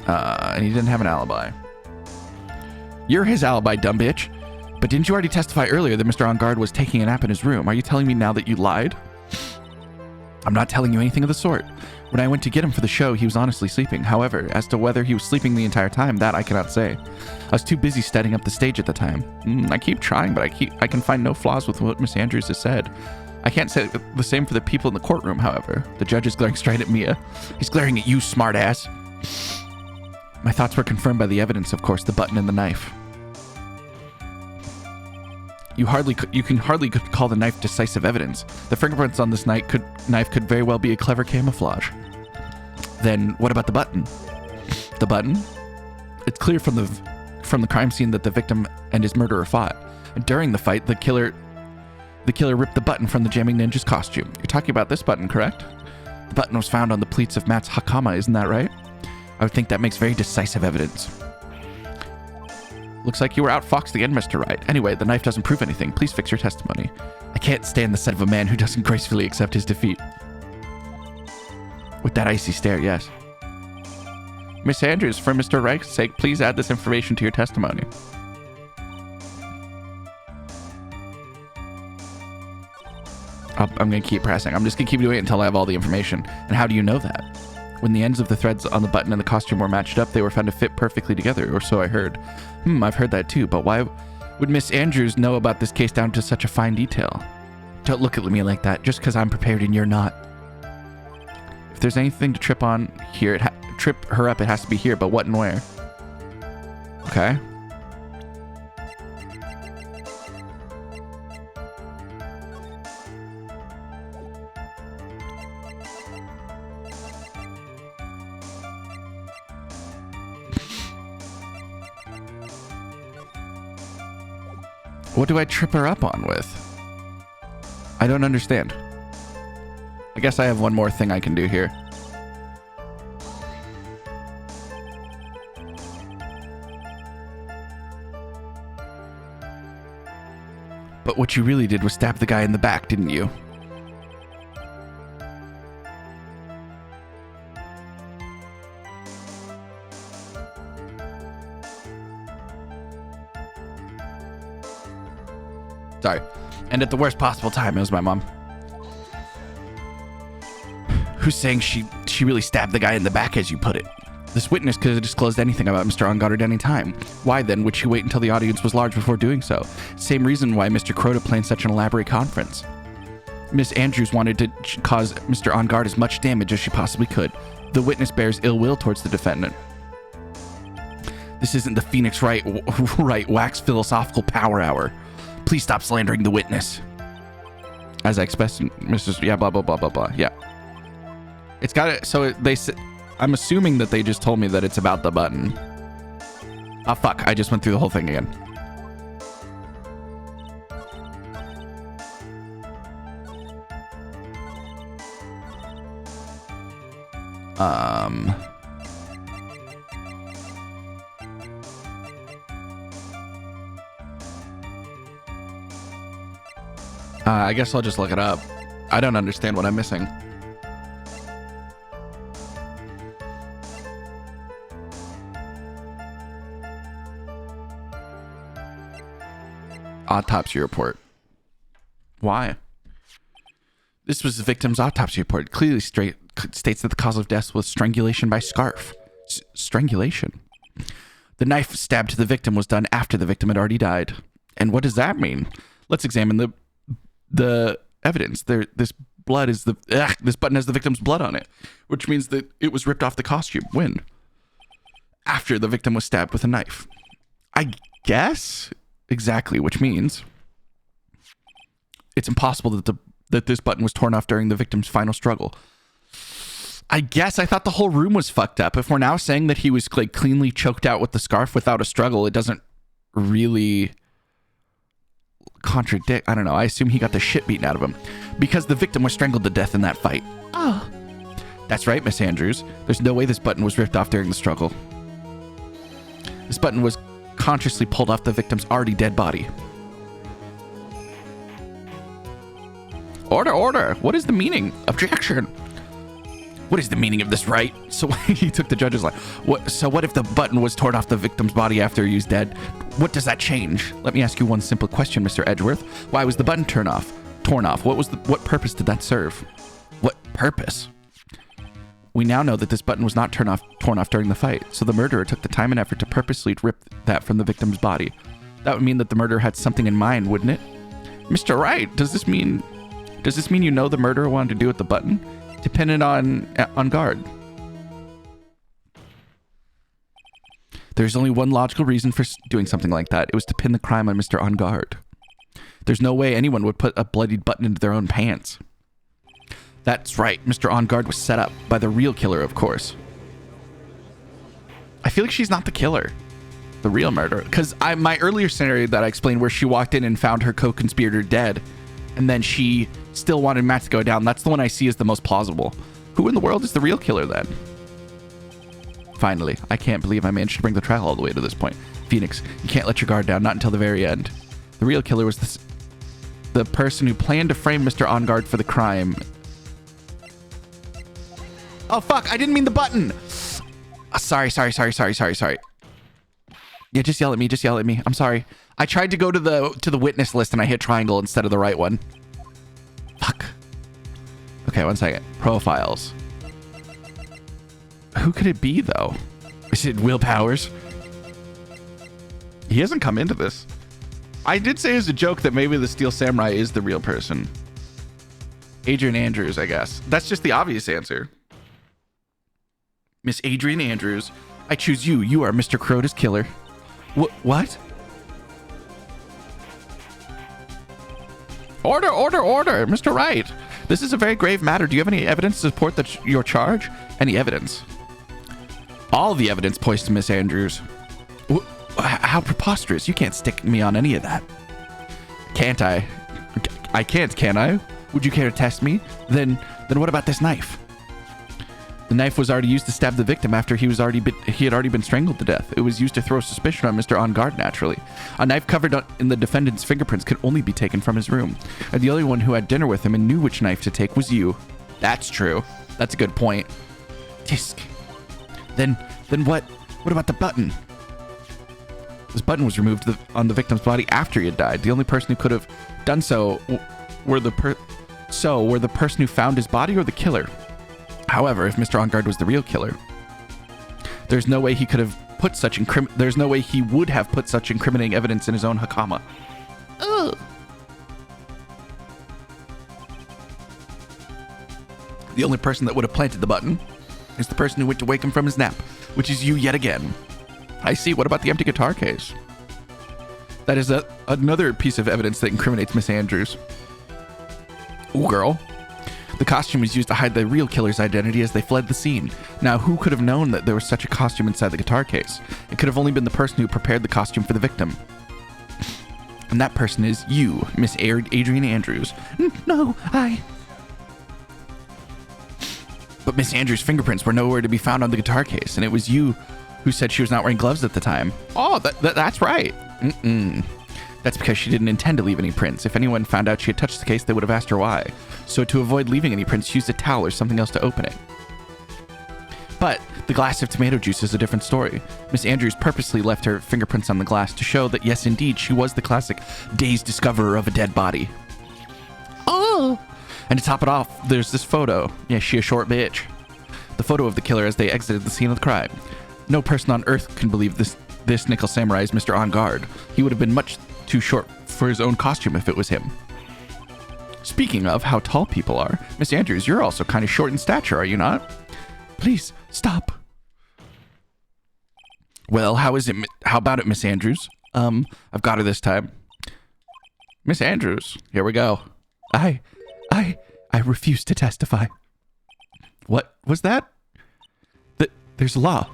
And he didn't have an alibi. You're his alibi, dumb bitch. But didn't you already testify earlier that Mr. On Guard was taking a nap in his room? Are you telling me now that you lied? I'm not telling you anything of the sort. When I went to get him for the show, he was honestly sleeping. However, as to whether he was sleeping the entire time, that I cannot say. I was too busy setting up the stage at the time. I keep trying, but I can find no flaws with what Miss Andrews has said. I can't say the same for the people in the courtroom, however. The judge is glaring straight at Mia. He's glaring at you, smartass. My thoughts were confirmed by the evidence, of course, the button and the knife. You can hardly call the knife decisive evidence. The fingerprints on this knife could very well be a clever camouflage. Then what about the button? The button? It's clear from the crime scene that the victim and his murderer fought. And during the fight, the killer ripped the button from the jamming ninja's costume. You're talking about this button, correct? The button was found on the pleats of Matt's hakama, isn't that right? I would think that makes very decisive evidence. Looks like you were outfoxed again, Mr. Wright. Anyway, the knife doesn't prove anything. Please fix your testimony. I can't stand the sight of a man who doesn't gracefully accept his defeat. With that icy stare, yes. Miss Andrews, for Mr. Wright's sake, please add this information to your testimony. I'm going to keep pressing. I'm just going to keep doing it until I have all the information. And how do you know that? When the ends of the threads on the button and the costume were matched up, they were found to fit perfectly together, or so I heard. I've heard that too, but why would Miss Andrews know about this case down to such a fine detail? Don't look at me like that, just because I'm prepared and you're not. If there's anything to trip on here, trip her up, it has to be here, but what and where? Okay. What do I trip her up on with? I don't understand. I guess I have one more thing I can do here. But what you really did was stab the guy in the back, didn't you? Sorry. And at the worst possible time, it was my mom. Who's saying she really stabbed the guy in the back, as you put it? This witness could have disclosed anything about Mr. Engard at any time. Why then would she wait until the audience was large before doing so? Same reason why Mr. Crota planned such an elaborate conference. Miss Andrews wanted to cause Mr. Engard as much damage as she possibly could. The witness bears ill will towards the defendant. This isn't the Phoenix Wright wax philosophical power hour. Please stop slandering the witness. As I expressed, Mrs. Yeah, blah, blah, blah, blah, blah. Yeah. It's got it. So I'm assuming that they just told me that it's about the button. Oh, fuck. I just went through the whole thing again. I guess I'll just look it up. I don't understand what I'm missing. Autopsy report. Why? This was the victim's autopsy report. It clearly states that the cause of death was strangulation by scarf. Strangulation. The knife stabbed to the victim was done after the victim had already died. And what does that mean? Let's examine the evidence. This blood is this button has the victim's blood on it, which means that it was ripped off the costume. When? After the victim was stabbed with a knife. I guess. Exactly, which means it's impossible that this button was torn off during the victim's final struggle. I guess I thought the whole room was fucked up. If we're now saying that he was like cleanly choked out with the scarf without a struggle, it doesn't really contradict. I don't know. I assume he got the shit beaten out of him because the victim was strangled to death in that fight. Oh, that's right, Miss Andrews. There's no way this button was ripped off during the struggle. This button was consciously pulled off the victim's already dead body. Order, order. What is the meaning? Objection. What is the meaning of this, Wright? So he took the judge's line. What if the button was torn off the victim's body after he was dead? What does that change? Let me ask you one simple question, Mr. Edgeworth. Why was the button torn off? What purpose did that serve? What purpose? We now know that this button was not torn off during the fight, so the murderer took the time and effort to purposely rip that from the victim's body. That would mean that the murderer had something in mind, wouldn't it? Mr. Wright, does this mean you know the murderer wanted to do with the button? Dependent on guard. There's only one logical reason for doing something like that. It was to pin the crime on Mr. On Guard. There's no way anyone would put a bloodied button into their own pants. That's right. Mr. On Guard was set up by the real killer, of course. I feel like she's not the killer. The real murderer. Because my earlier scenario that I explained where she walked in and found her co-conspirator dead, and then she still wanted Matt to go down, that's the one I see as the most plausible. Who in the world is the real killer then? Finally, I can't believe I managed to bring the trial all the way to this point. Phoenix, you can't let your guard down, not until the very end. The real killer was the person who planned to frame Mr. On Guard for the crime. Oh, fuck. I didn't mean the button. Sorry. Yeah, just yell at me. Just yell at me. I'm sorry. I tried to go to the witness list and I hit triangle instead of the right one. Fuck. Okay, one second. Profiles. Who could it be, though? Is it Will Powers? He hasn't come into this. I did say as a joke that maybe the Steel Samurai is the real person. Adrian Andrews, I guess. That's just the obvious answer. Miss Adrian Andrews, I choose you. You are Mr. Crota's killer. What? Order, order, order. Mr. Wright, this is a very grave matter. Do you have any evidence to support your charge? Any evidence? All the evidence points to Miss Andrews. How preposterous. You can't stick me on any of that. Can't I? I can't, can I? Would you care to test me? Then what about this knife? The knife was already used to stab the victim after he had already been strangled to death. It was used to throw suspicion on Mr. On Guard, naturally. A knife covered in the defendant's fingerprints could only be taken from his room. And the only one who had dinner with him and knew which knife to take was you. That's true. That's a good point. Tisk. Then what? What about the button? This button was removed on the victim's body after he had died. The only person who could have done so were the person who found his body or the killer. However, if Mr. On Guard was the real killer, there's no way he would have put such incriminating evidence in his own hakama. Ugh. The only person that would have planted the button is the person who went to wake him from his nap, which is you yet again. I see. What about the empty guitar case? That is another piece of evidence that incriminates Miss Andrews. Ooh, girl. The costume was used to hide the real killer's identity as they fled the scene. Now, who could have known that there was such a costume inside the guitar case? It could have only been the person who prepared the costume for the victim. And that person is you, Miss Adrian Andrews. No, But Miss Andrews' fingerprints were nowhere to be found on the guitar case, and it was you who said she was not wearing gloves at the time. Oh, that's right. That's because she didn't intend to leave any prints. If anyone found out she had touched the case, they would have asked her why. So to avoid leaving any prints, she used a towel or something else to open it. But the glass of tomato juice is a different story. Miss Andrews purposely left her fingerprints on the glass to show that, yes, indeed, she was the classic dazed discoverer of a dead body. Oh! And to top it off, there's this photo. Yeah, she a short bitch. The photo of the killer as they exited the scene of the crime. No person on Earth can believe this Nickel Samurai is Mr. On Guard. He would have been much too short for his own costume if it was him. Speaking of how tall people are, Miss Andrews, you're also kind of short in stature, are you not? Please, stop. Well, how about it, Miss Andrews? I've got her this time. Miss Andrews, here we go. I refuse to testify. What was that? There's a law.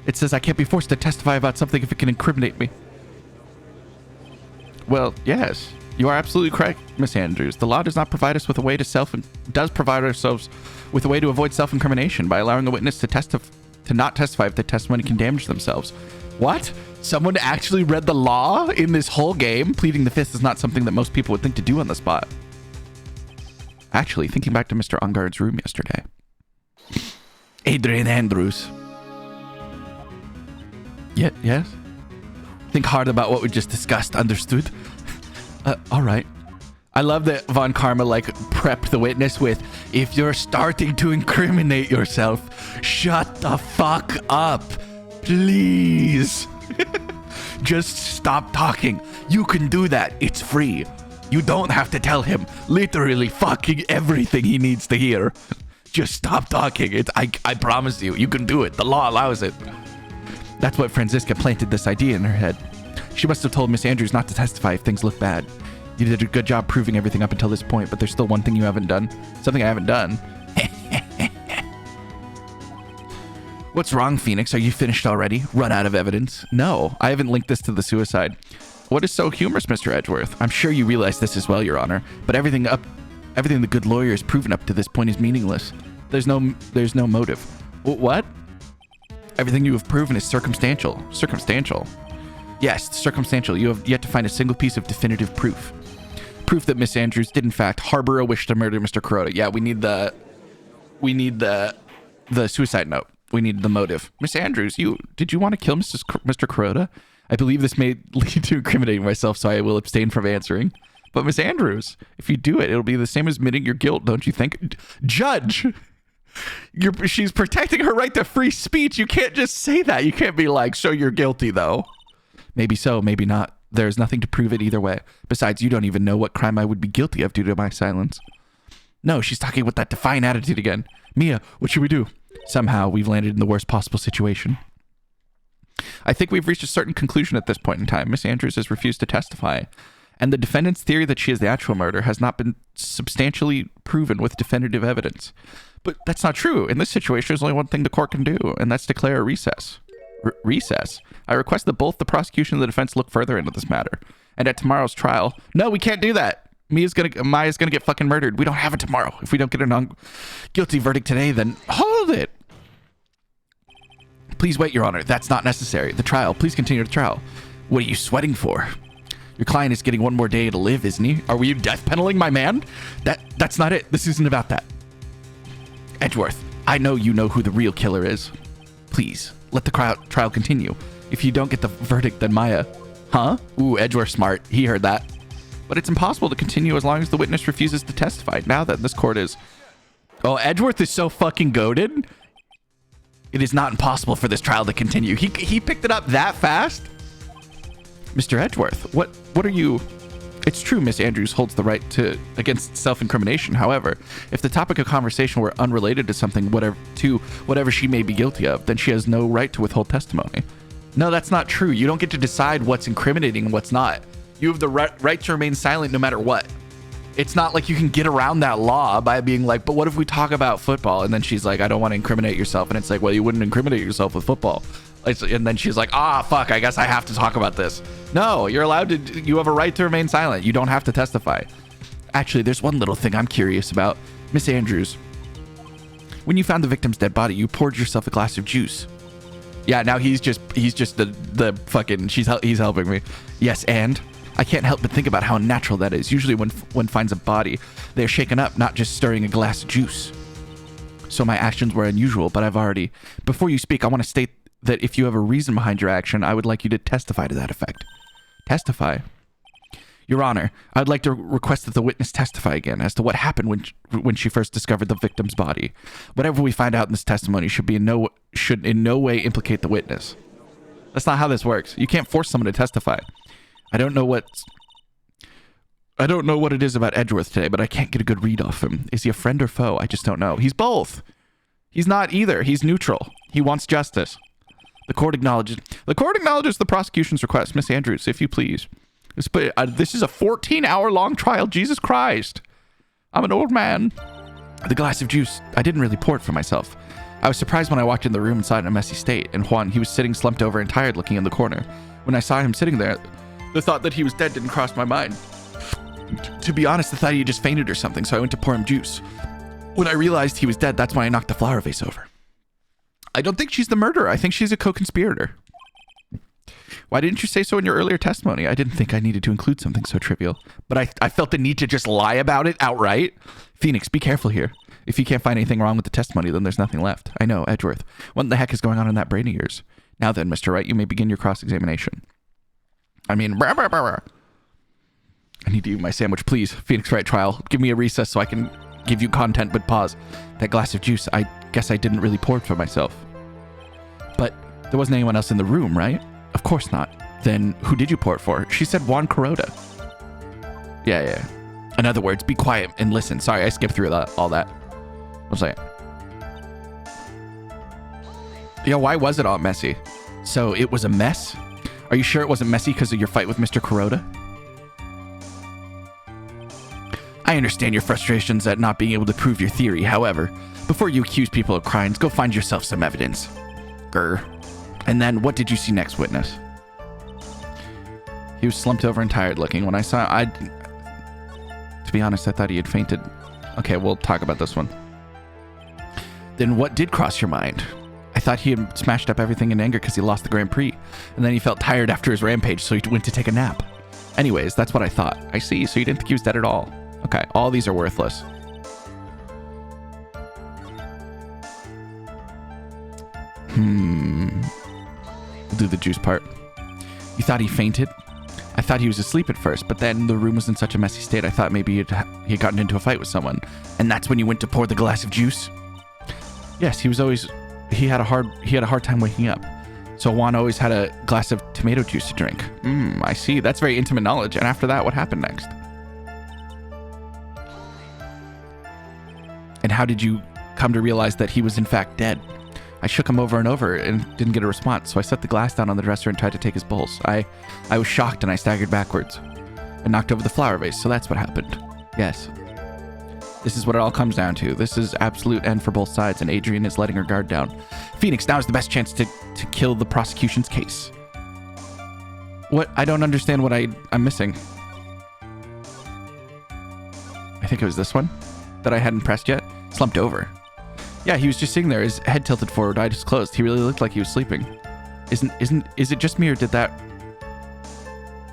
It says I can't be forced to testify about something if it can incriminate me. Well, yes, you are absolutely correct, Miss Andrews. The law does not provide us with a way to provide ourselves with a way to avoid self-incrimination by allowing a witness to not testify if their testimony can damage themselves. What? Someone actually read the law in this whole game? Pleading the fifth is not something that most people would think to do on the spot. Actually, thinking back to Mr. On Guard's room yesterday. Adrian Andrews. Yes? Think hard about what we just discussed. Understood? All right. I love that Von Karma prepped the witness with, if you're starting to incriminate yourself, shut the fuck up. Please. Just stop talking. You can do that. It's free. You don't have to tell him literally fucking everything he needs to hear. Just stop talking. I promise you, you can do it. The law allows it. That's what Franziska planted this idea in her head. She must have told Miss Andrews not to testify if things look bad. You did a good job proving everything up until this point, but there's still one thing you haven't done. Something I haven't done. What's wrong, Phoenix? Are you finished already? Run out of evidence? No, I haven't linked this to the suicide. What is so humorous, Mr. Edgeworth? I'm sure you realize this as well, Your Honor, but everything the good lawyer has proven up to this point is meaningless. There's no motive. What? Everything you have proven is circumstantial. Circumstantial? Yes, circumstantial. You have yet to find a single piece of definitive proof. Proof that Miss Andrews did in fact harbor a wish to murder Mr. Kuroda. Yeah, we need the suicide note. We need the motive. Miss Andrews, did you want to kill Mr. Kuroda? I believe this may lead to incriminating myself, so I will abstain from answering. But Miss Andrews, if you do it, it'll be the same as admitting your guilt, don't you think? Judge! She's protecting her right to free speech. You can't just say that. You can't be like, so you're guilty, though. Maybe so, maybe not. There's nothing to prove it either way. Besides, you don't even know what crime I would be guilty of due to my silence. No, she's talking with that defiant attitude again. Mia, what should we do? Somehow, we've landed in the worst possible situation. I think we've reached a certain conclusion at this point in time. Miss Andrews has refused to testify. And the defendant's theory that she is the actual murderer has not been substantially proven with definitive evidence. But that's not true. In this situation, there's only one thing the court can do, and that's declare a recess. Recess? I request that both the prosecution and the defense look further into this matter. And at tomorrow's trial, no, we can't do that. Maya's gonna get fucking murdered. We don't have it tomorrow. If we don't get a non-guilty verdict today, then hold it. Please wait, Your Honor. That's not necessary. The trial. Please continue the trial. What are you sweating for? Your client is getting one more day to live, isn't he? Are we death penaltying my man? That's not it. This isn't about that. Edgeworth, I know you know who the real killer is. Please, let the trial continue. If you don't get the verdict, then Maya... Huh? Ooh, Edgeworth smart. He heard that. But it's impossible to continue as long as the witness refuses to testify. Now that this court is... Oh, Edgeworth is so fucking goated. It is not impossible for this trial to continue. He picked it up that fast? Mr. Edgeworth, what are you... It's true Miss Andrews holds the right against self-incrimination. However, if the topic of conversation were unrelated to something, whatever she may be guilty of, then she has no right to withhold testimony. No, that's not true. You don't get to decide what's incriminating and what's not. You have the right to remain silent no matter what. It's not like you can get around that law by being like, but what if we talk about football? And then she's like, I don't want to incriminate yourself. And it's like, well, you wouldn't incriminate yourself with football. And then she's like, fuck, I guess I have to talk about this. No, you're allowed to, you have a right to remain silent. You don't have to testify. Actually, there's one little thing I'm curious about. Miss Andrews, when you found the victim's dead body, you poured yourself a glass of juice. Yeah, now he's just the fucking, he's helping me. Yes, and I can't help but think about how unnatural that is. Usually when one finds a body, they're shaken up, not just stirring a glass of juice. So my actions were unusual, but before you speak, I want to state that if you have a reason behind your action, I would like you to testify to that effect. Testify? Your Honor, I'd like to request that the witness testify again as to what happened when she first discovered the victim's body. Whatever we find out in this testimony should in no way implicate the witness. That's not how this works. You can't force someone to testify. I don't know what it is about Edgeworth today, but I can't get a good read off him. Is he a friend or foe? I just don't know. He's both. He's not either. He's neutral. He wants justice. The court acknowledges the prosecution's request. Miss Andrews, if you please. This is a 14-hour-long trial. Jesus Christ. I'm an old man. The glass of juice, I didn't really pour it for myself. I was surprised when I walked in the room and saw it in a messy state. And Juan, he was sitting slumped over and tired looking in the corner. When I saw him sitting there, the thought that he was dead didn't cross my mind. To be honest, I thought he had just fainted or something, so I went to pour him juice. When I realized he was dead, that's when I knocked the flower vase over. I don't think she's the murderer. I think she's a co-conspirator. Why didn't you say so in your earlier testimony? I didn't think I needed to include something so trivial. But I felt the need to just lie about it outright. Phoenix, be careful here. If you can't find anything wrong with the testimony, then there's nothing left. I know, Edgeworth. What the heck is going on in that brain of yours? Now then, Mr. Wright, you may begin your cross-examination. I mean, I need to eat my sandwich, please. Phoenix Wright trial. Give me a recess so I can give you content, but pause. That glass of juice, I guess I didn't really pour it for myself. But there wasn't anyone else in the room, right? Of course not. Then who did you pour it for? She said Juan Kuroda. Yeah. In other words, be quiet and listen. Sorry, I skipped through all that. One second. Yeah, why was it all messy? So it was a mess? Are you sure it wasn't messy because of your fight with Mr. Kuroda? I understand your frustrations at not being able to prove your theory. However, before you accuse people of crimes, go find yourself some evidence. Grr. And then, what did you see next, witness? He was slumped over and tired looking. When I saw to be honest, I thought he had fainted. Okay, we'll talk about this one. Then what did cross your mind? I thought he had smashed up everything in anger because he lost the Grand Prix. And then he felt tired after his rampage, so he went to take a nap. Anyways, that's what I thought. I see, so you didn't think he was dead at all. Okay, all these are worthless. We'll do the juice part. You thought he fainted? I thought he was asleep at first, but then the room was in such a messy state, I thought maybe he had gotten into a fight with someone. And that's when you went to pour the glass of juice? Yes, he had a hard time waking up. So Juan always had a glass of tomato juice to drink. I see. That's very intimate knowledge. And after that, what happened next? And how did you come to realize that he was in fact dead? I shook him over and over and didn't get a response, so I set the glass down on the dresser and tried to take his pulse. I was shocked and I staggered backwards and knocked over the flower vase, so that's what happened. Yes. This is what it all comes down to. This is absolute end for both sides, and Adrian is letting her guard down. Phoenix, now is the best chance to kill the prosecution's case. What? I don't understand what I'm missing. I think it was this one that I hadn't pressed yet. Slumped over. Yeah, he was just sitting there, his head tilted forward, eyes closed. He really looked like he was sleeping. Is it just me, or did that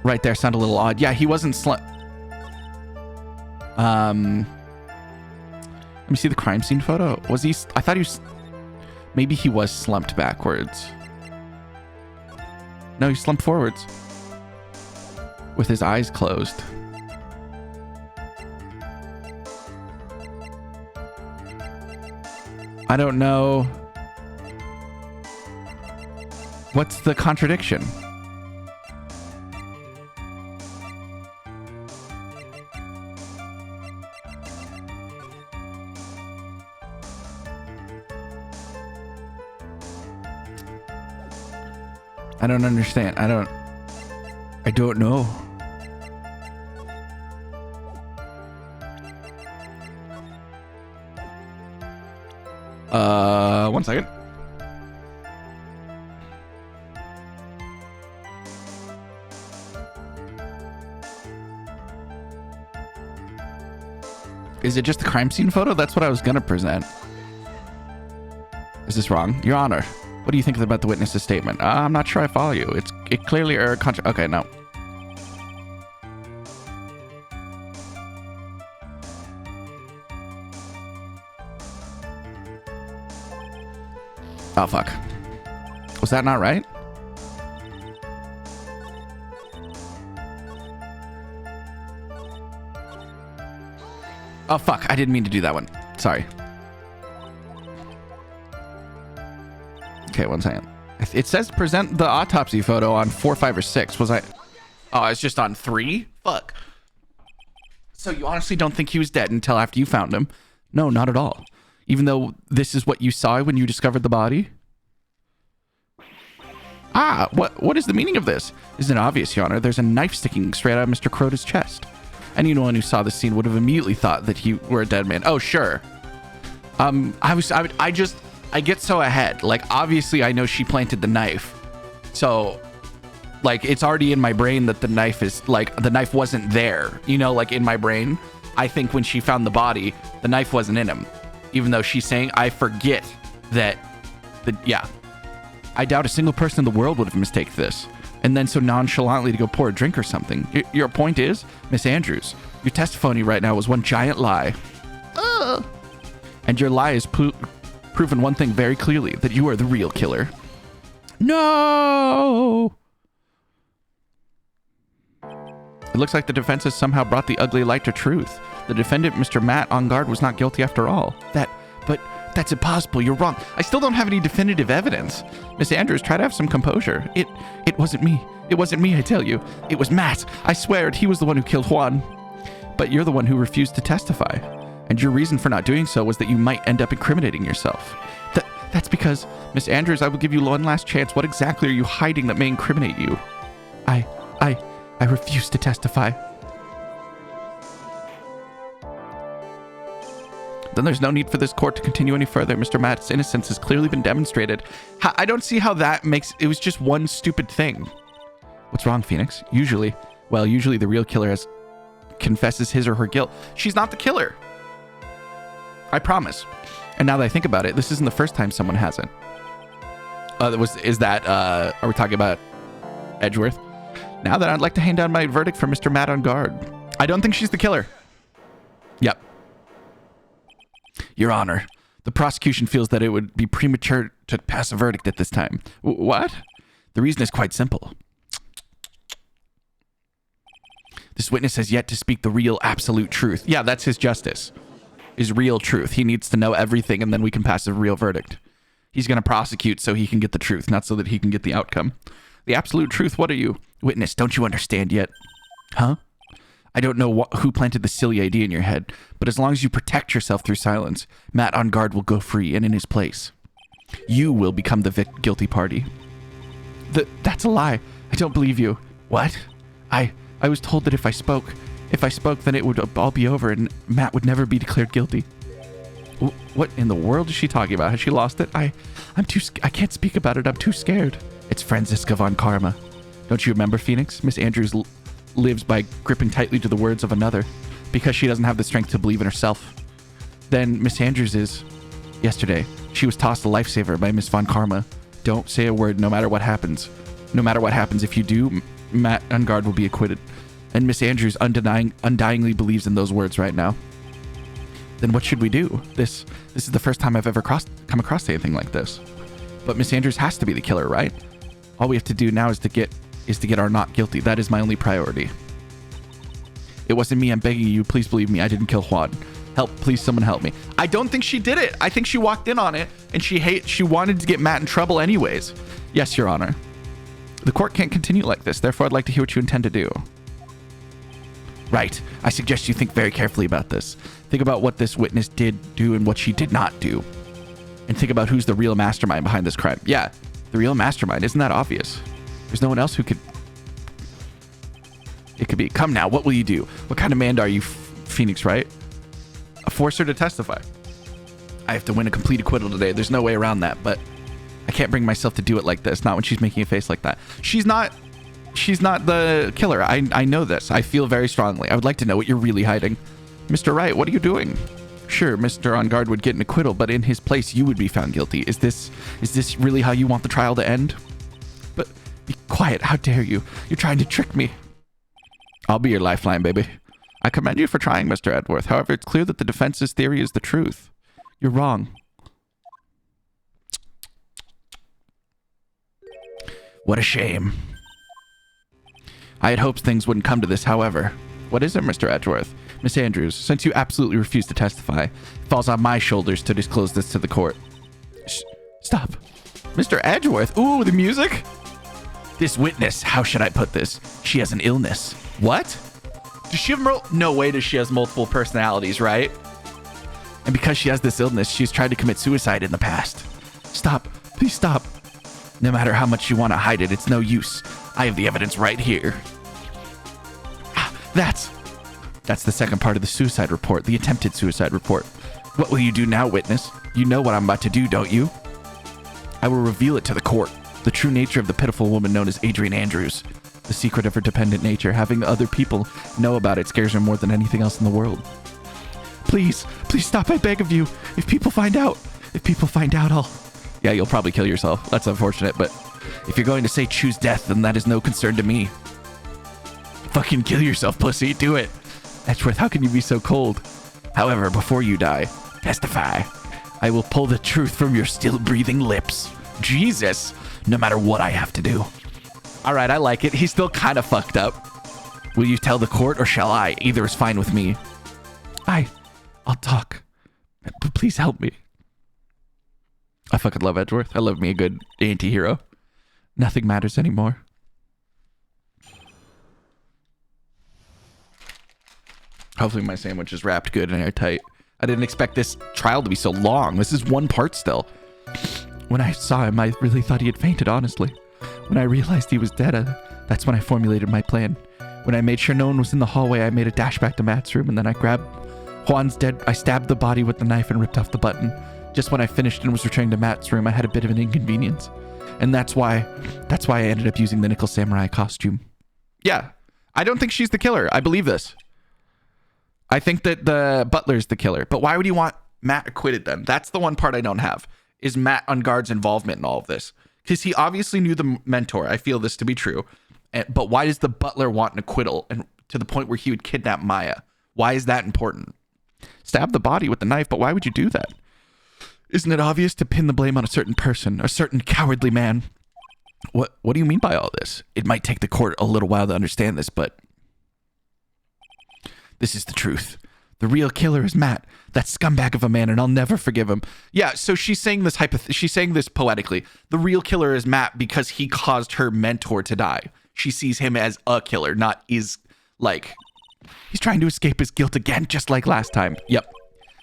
right there sound a little odd? Yeah, he wasn't let me see the crime scene photo. Was he? I thought he was. Maybe he was slumped backwards. No, he slumped forwards with his eyes closed. I don't know. What's the contradiction? I don't understand. I don't know. One second. Is it just the crime scene photo? That's what I was gonna present. Is this wrong? Your Honor, what do you think about the witness's statement? I'm not sure I follow you. It clearly okay, no. Oh, fuck. Was that not right? Oh, fuck. I didn't mean to do that one. Sorry. Okay, one second. It says present the autopsy photo on 4, 5, or 6. Was I... Oh, it's just on 3? Fuck. So you honestly don't think he was dead until after you found him? No, not at all. Even though this is what you saw when you discovered the body? Ah, what is the meaning of this? Isn't it obvious, Your Honor? There's a knife sticking straight out of Mr. Crota's chest. Anyone who saw this scene would have immediately thought that he were a dead man. Oh, sure. I get so ahead. Like, obviously, I know she planted the knife. So, like, it's already in my brain that the knife is, like, the knife wasn't there. You know, like, in my brain, I think when she found the body, the knife wasn't in him. Even though she's saying, I forget that, yeah. I doubt a single person in the world would have mistaken this. And then so nonchalantly to go pour a drink or something. Your point is, Miss Andrews, your testimony right now was one giant lie. And your lie has proven one thing very clearly, that you are the real killer. No! It looks like the defense has somehow brought the ugly light to truth. The defendant, Mr. Matt on guard, was not guilty after all. But that's impossible. You're wrong. I still don't have any definitive evidence. Miss Andrews, try to have some composure. It wasn't me. It wasn't me, I tell you. It was Matt. I swear he was the one who killed Juan. But you're the one who refused to testify. And your reason for not doing so was that you might end up incriminating yourself. That's because, Miss Andrews, I will give you one last chance. What exactly are you hiding that may incriminate you? I refuse to testify. Then there's no need for this court to continue any further. Mr. Matt's innocence has clearly been demonstrated. I don't see how that makes... It was just one stupid thing. What's wrong, Phoenix? Usually the real killer confesses his or her guilt. She's not the killer. I promise. And now that I think about it, this isn't the first time someone hasn't. Are we talking about Edgeworth? Now that I'd like to hand down my verdict for Mr. Matt on guard. I don't think she's the killer. Yep. Your Honor, the prosecution feels that it would be premature to pass a verdict at this time. What? The reason is quite simple. This witness has yet to speak the real absolute truth. Yeah, that's his justice. Is real truth. He needs to know everything and then we can pass a real verdict. He's going to prosecute so he can get the truth, not so that he can get the outcome. The absolute truth, what are you? Witness, don't you understand yet? Huh? I don't know who planted the silly idea in your head, but as long as you protect yourself through silence, Matt on guard will go free and in his place. You will become the guilty party. That's a lie. I don't believe you. What? I was told that if I spoke, then it would all be over and Matt would never be declared guilty. What in the world is she talking about? Has she lost it? I can't speak about it. I'm too scared. It's Franziska von Karma. Don't you remember, Phoenix? Miss Andrews lives by gripping tightly to the words of another because she doesn't have the strength to believe in herself. Then Miss Andrews is... Yesterday, she was tossed a lifesaver by Miss Von Karma. Don't say a word no matter what happens. No matter what happens, if you do, Matt Ungard will be acquitted. And Miss Andrews undyingly believes in those words right now. Then what should we do? This is the first time I've ever come across anything like this. But Miss Andrews has to be the killer, right? All we have to do now is to get our not guilty. That is my only priority. It wasn't me. I'm begging you. Please believe me. I didn't kill Juan. Help, please, someone help me. I don't think she did it. I think she walked in on it and she wanted to get Matt in trouble anyways. Yes, Your Honor. The court can't continue like this. Therefore, I'd like to hear what you intend to do. Right. I suggest you think very carefully about this. Think about what this witness did do and what she did not do. And think about who's the real mastermind behind this crime. Yeah, the real mastermind. Isn't that obvious? There's no one else who could... It could be. Come now, what will you do? What kind of man are you, Phoenix, right? Force her to testify. I have to win a complete acquittal today. There's no way around that, but I can't bring myself to do it like this. Not when she's making a face like that. She's not the killer. I know this. I feel very strongly. I would like to know what you're really hiding. Mr. Wright, what are you doing? Sure, Mr. On Guard would get an acquittal, but in his place, you would be found guilty. Is this really how you want the trial to end? But be quiet. How dare you? You're trying to trick me. I'll be your lifeline, baby. I commend you for trying, Mr. Edworth. However, it's clear that the defense's theory is the truth. You're wrong. What a shame. I had hoped things wouldn't come to this, however. What is it, Mr. Edgeworth? Miss Andrews, since you absolutely refuse to testify, it falls on my shoulders to disclose this to the court. Stop. Mr. Edgeworth? Ooh, the music? This witness, how should I put this? She has an illness. What? Does she have no way does she has multiple personalities, right? And because she has this illness, she's tried to commit suicide in the past. Stop. Please stop. No matter how much you want to hide it, it's no use. I have the evidence right here. That's the second part of the suicide report, the attempted suicide report. What will you do now, witness? You know what I'm about to do, don't you? I will reveal it to the court. The true nature of the pitiful woman known as Adrian Andrews. The secret of her dependent nature. Having other people know about it scares her more than anything else in the world. Please stop, I beg of you. If people find out, I'll... Yeah, you'll probably kill yourself. That's unfortunate, but if you're going to say choose death, then that is no concern to me. Fucking kill yourself, pussy. Do it. Edgeworth, how can you be so cold? However, before you die, testify. I will pull the truth from your still breathing lips. Jesus. No matter what I have to do. All right, I like it. He's still kind of fucked up. Will you tell the court or shall I? Either is fine with me. I'll talk. But please help me. I fucking love Edgeworth. I love me a good anti-hero. Nothing matters anymore. Hopefully my sandwich is wrapped good and airtight. I didn't expect this trial to be so long. This is one part still. When I saw him, I really thought he had fainted, honestly. When I realized he was dead, that's when I formulated my plan. When I made sure no one was in the hallway, I made a dash back to Matt's room, and then I grabbed Juan's dead. I stabbed the body with the knife and ripped off the button. Just when I finished and was returning to Matt's room, I had a bit of an inconvenience. And that's why I ended up using the Nickel Samurai costume. Yeah, I don't think she's the killer. I believe this. I think that the butler's the killer. But why would you want Matt acquitted then? That's the one part I don't have. Is Matt Ungard's involvement in all of this? Because he obviously knew the mentor. I feel this to be true. But why does the butler want an acquittal and to the point where he would kidnap Maya? Why is that important? Stab the body with the knife, but why would you do that? Isn't it obvious to pin the blame on a certain person, a certain cowardly man? What do you mean by all this? It might take the court a little while to understand this, but this is the truth. The real killer is Matt, that scumbag of a man, and I'll never forgive him. Yeah, so she's saying this she's saying this poetically. The real killer is Matt because he caused her mentor to die. She sees him as a killer, not he's trying to escape his guilt again, just like last time. Yep,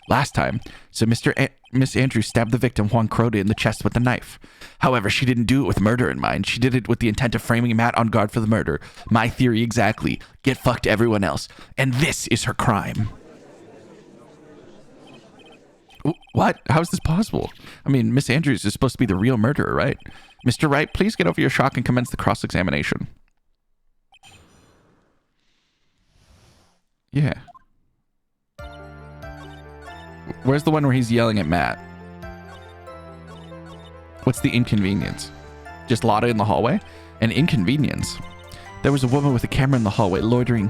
last time. So Miss Andrews stabbed the victim, Juan Crota, in the chest with a knife. However, she didn't do it with murder in mind. She did it with the intent of framing Matt on guard for the murder. My theory exactly. Get fucked everyone else. And this is her crime. What? How is this possible? I mean, Miss Andrews is supposed to be the real murderer, right? Mr. Wright, please get over your shock and commence the cross-examination. Yeah. Where's the one where he's yelling at Matt? What's the inconvenience? Just Lotta in the hallway? An inconvenience. There was a woman with a camera in the hallway loitering.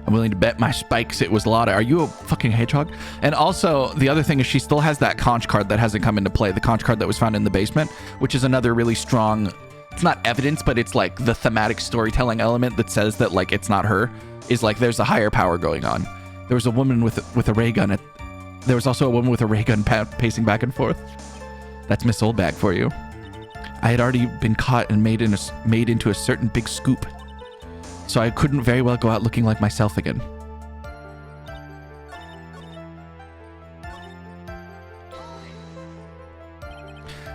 I'm willing to bet my spikes it was Lotta. Are you a fucking hedgehog? And also, the other thing is she still has that conch card that hasn't come into play. The conch card that was found in the basement, which is another really strong... It's not evidence, but it's like the thematic storytelling element that says that like it's not her. Is like there's a higher power going on. There was a woman with a ray gun. There was also a woman with a ray gun pacing back and forth. That's Miss Oldbag for you. I had already been caught and made into a certain big scoop. So I couldn't very well go out looking like myself again.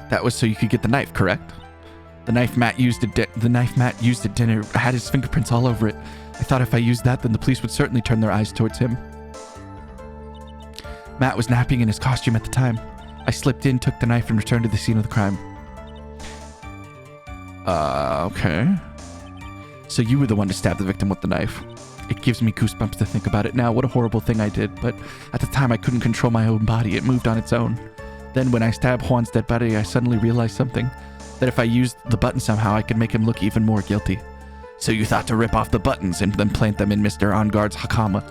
That was so you could get the knife, correct? The knife Matt used at dinner had his fingerprints all over it. I thought if I used that, then the police would certainly turn their eyes towards him. Matt was napping in his costume at the time. I slipped in, took the knife, and returned to the scene of the crime. Okay. So you were the one to stab the victim with the knife. It gives me goosebumps to think about it now. What a horrible thing I did. But at the time, I couldn't control my own body. It moved on its own. Then when I stabbed Juan's dead body, I suddenly realized something. That if I used the button somehow, I could make him look even more guilty. So you thought to rip off the buttons and then plant them in Mr. Onguard's hakama.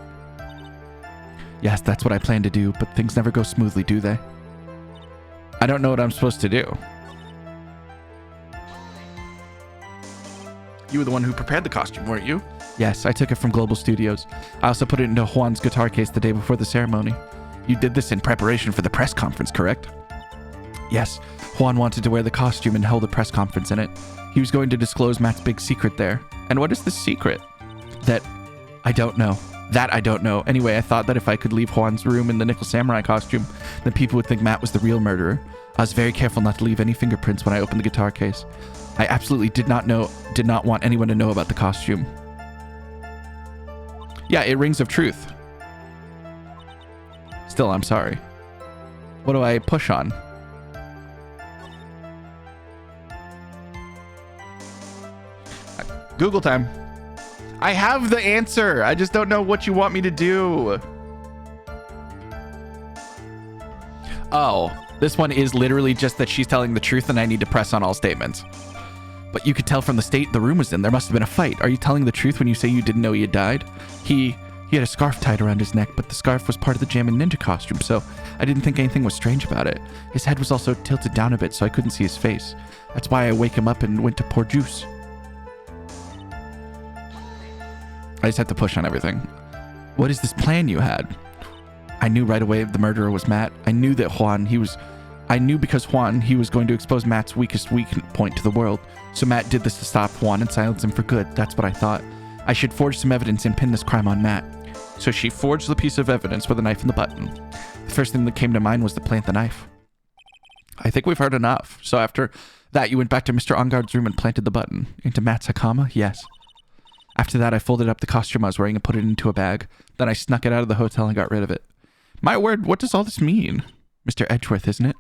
Yes, that's what I planned to do, but things never go smoothly, do they? I don't know what I'm supposed to do. You were the one who prepared the costume, weren't you? Yes, I took it from Global Studios. I also put it into Juan's guitar case the day before the ceremony. You did this in preparation for the press conference, correct? Yes, Juan wanted to wear the costume and held a press conference in it. He was going to disclose Matt's big secret there. And what is the secret? That I don't know. Anyway, I thought that if I could leave Juan's room in the Nickel Samurai costume, then people would think Matt was the real murderer. I was very careful not to leave any fingerprints when I opened the guitar case. I absolutely did not want anyone to know about the costume. Yeah, it rings of truth. Still, I'm sorry. What do I push on? Google time. I have the answer. I just don't know what you want me to do. Oh, this one is literally just that she's telling the truth and I need to press on all statements. But you could tell from the state the room was in. There must have been a fight. Are you telling the truth when you say you didn't know he had died? He had a scarf tied around his neck, but the scarf was part of the Jammin' Ninja costume, so I didn't think anything was strange about it. His head was also tilted down a bit, so I couldn't see his face. That's why I wake him up and went to pour juice. I just had to push on everything. What is this plan you had? I knew right away the murderer was Matt. I knew that because Juan, he was going to expose Matt's weakest weak point to the world. So Matt did this to stop Juan and silence him for good. That's what I thought. I should forge some evidence and pin this crime on Matt. So she forged the piece of evidence with a knife and the button. The first thing that came to mind was to plant the knife. I think we've heard enough. So after that, you went back to Mr. Onguard's room and planted the button. Into Matt's hakama? Yes. After that, I folded up the costume I was wearing and put it into a bag. Then I snuck it out of the hotel and got rid of it. My word, what does all this mean? Mr. Edgeworth, isn't it?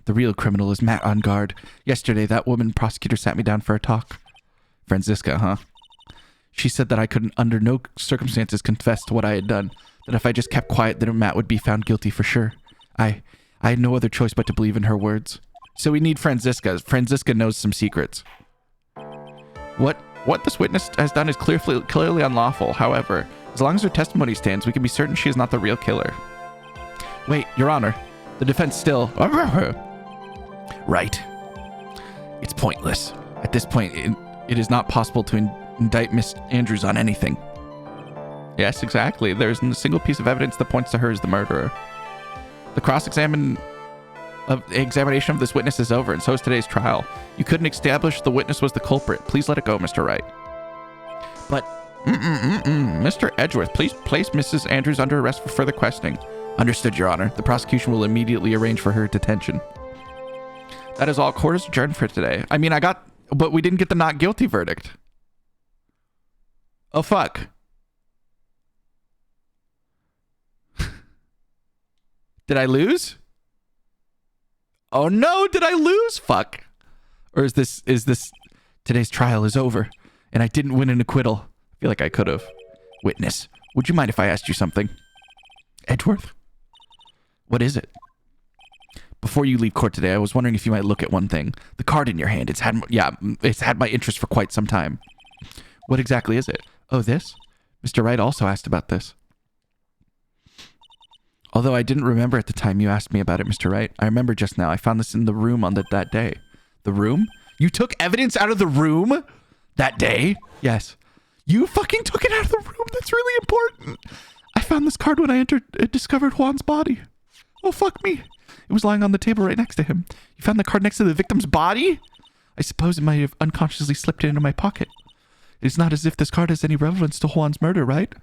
The real criminal is Matt Onguard. Yesterday, that woman prosecutor sat me down for a talk. Franziska, huh? She said that I couldn't under no circumstances confess to what I had done. That if I just kept quiet, then Matt would be found guilty for sure. I had no other choice but to believe in her words. So we need Franziska. Franziska knows some secrets. What this witness has done is clearly unlawful. However, as long as her testimony stands, we can be certain she is not the real killer. Wait, Your Honor. The defense still... Right. It's pointless. At this point, it is not possible to indict Miss Andrews on anything. Yes, exactly. There isn't a single piece of evidence that points to her as the murderer. The cross-examination of this witness is over, and so is today's trial. You couldn't establish the witness was the culprit. Please let it go, Mr. Wright. But, Mr. Edgeworth, please place Mrs. Andrews under arrest for further questioning. Understood, Your Honor. The prosecution will immediately arrange for her detention. That is all. Court is adjourned for today. I mean, but we didn't get the not guilty verdict. Oh, fuck. Did I lose? Oh no, did I lose? Fuck. Or is this today's trial is over and I didn't win an acquittal. feel like I could have. Witness, would you mind if I asked you something? Edgeworth? What is it? Before you leave court today, I was wondering if you might look at one thing. The card in your hand. It's had my interest for quite some time. What exactly is it? Oh, this? Mr. Wright also asked about this. Although I didn't remember at the time you asked me about it, Mr. Wright. I remember just now. I found this in the room on that day. The room? You took evidence out of the room that day? Yes. You fucking took it out of the room? That's really important. I found this card when I discovered Juan's body. Oh, fuck me. It was lying on the table right next to him. You found the card next to the victim's body? I suppose it might have unconsciously slipped into my pocket. It's not as if this card has any relevance to Juan's murder, right?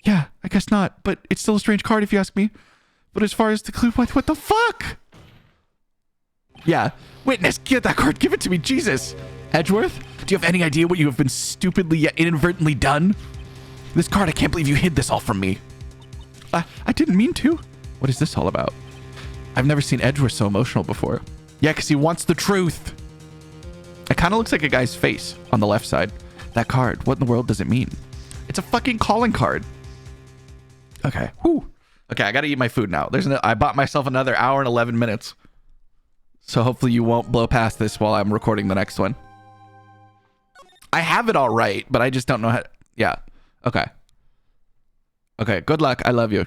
Yeah, I guess not, but it's still a strange card if you ask me. But as far as the clue, what the fuck? Yeah, witness, get that card, give it to me, Jesus. Edgeworth, do you have any idea what you have been stupidly yet inadvertently done? This card, I can't believe you hid this all from me. I didn't mean to. What is this all about? I've never seen Edgeworth so emotional before. Yeah, because he wants the truth. It kind of looks like a guy's face on the left side. That card, what in the world does it mean? It's a fucking calling card. Okay. Whew. Okay, I gotta eat my food now. I bought myself another hour and 11 minutes. So hopefully you won't blow past this while I'm recording the next one. I have it all right, but I just don't know how. Yeah. Okay. Okay, good luck. I love you.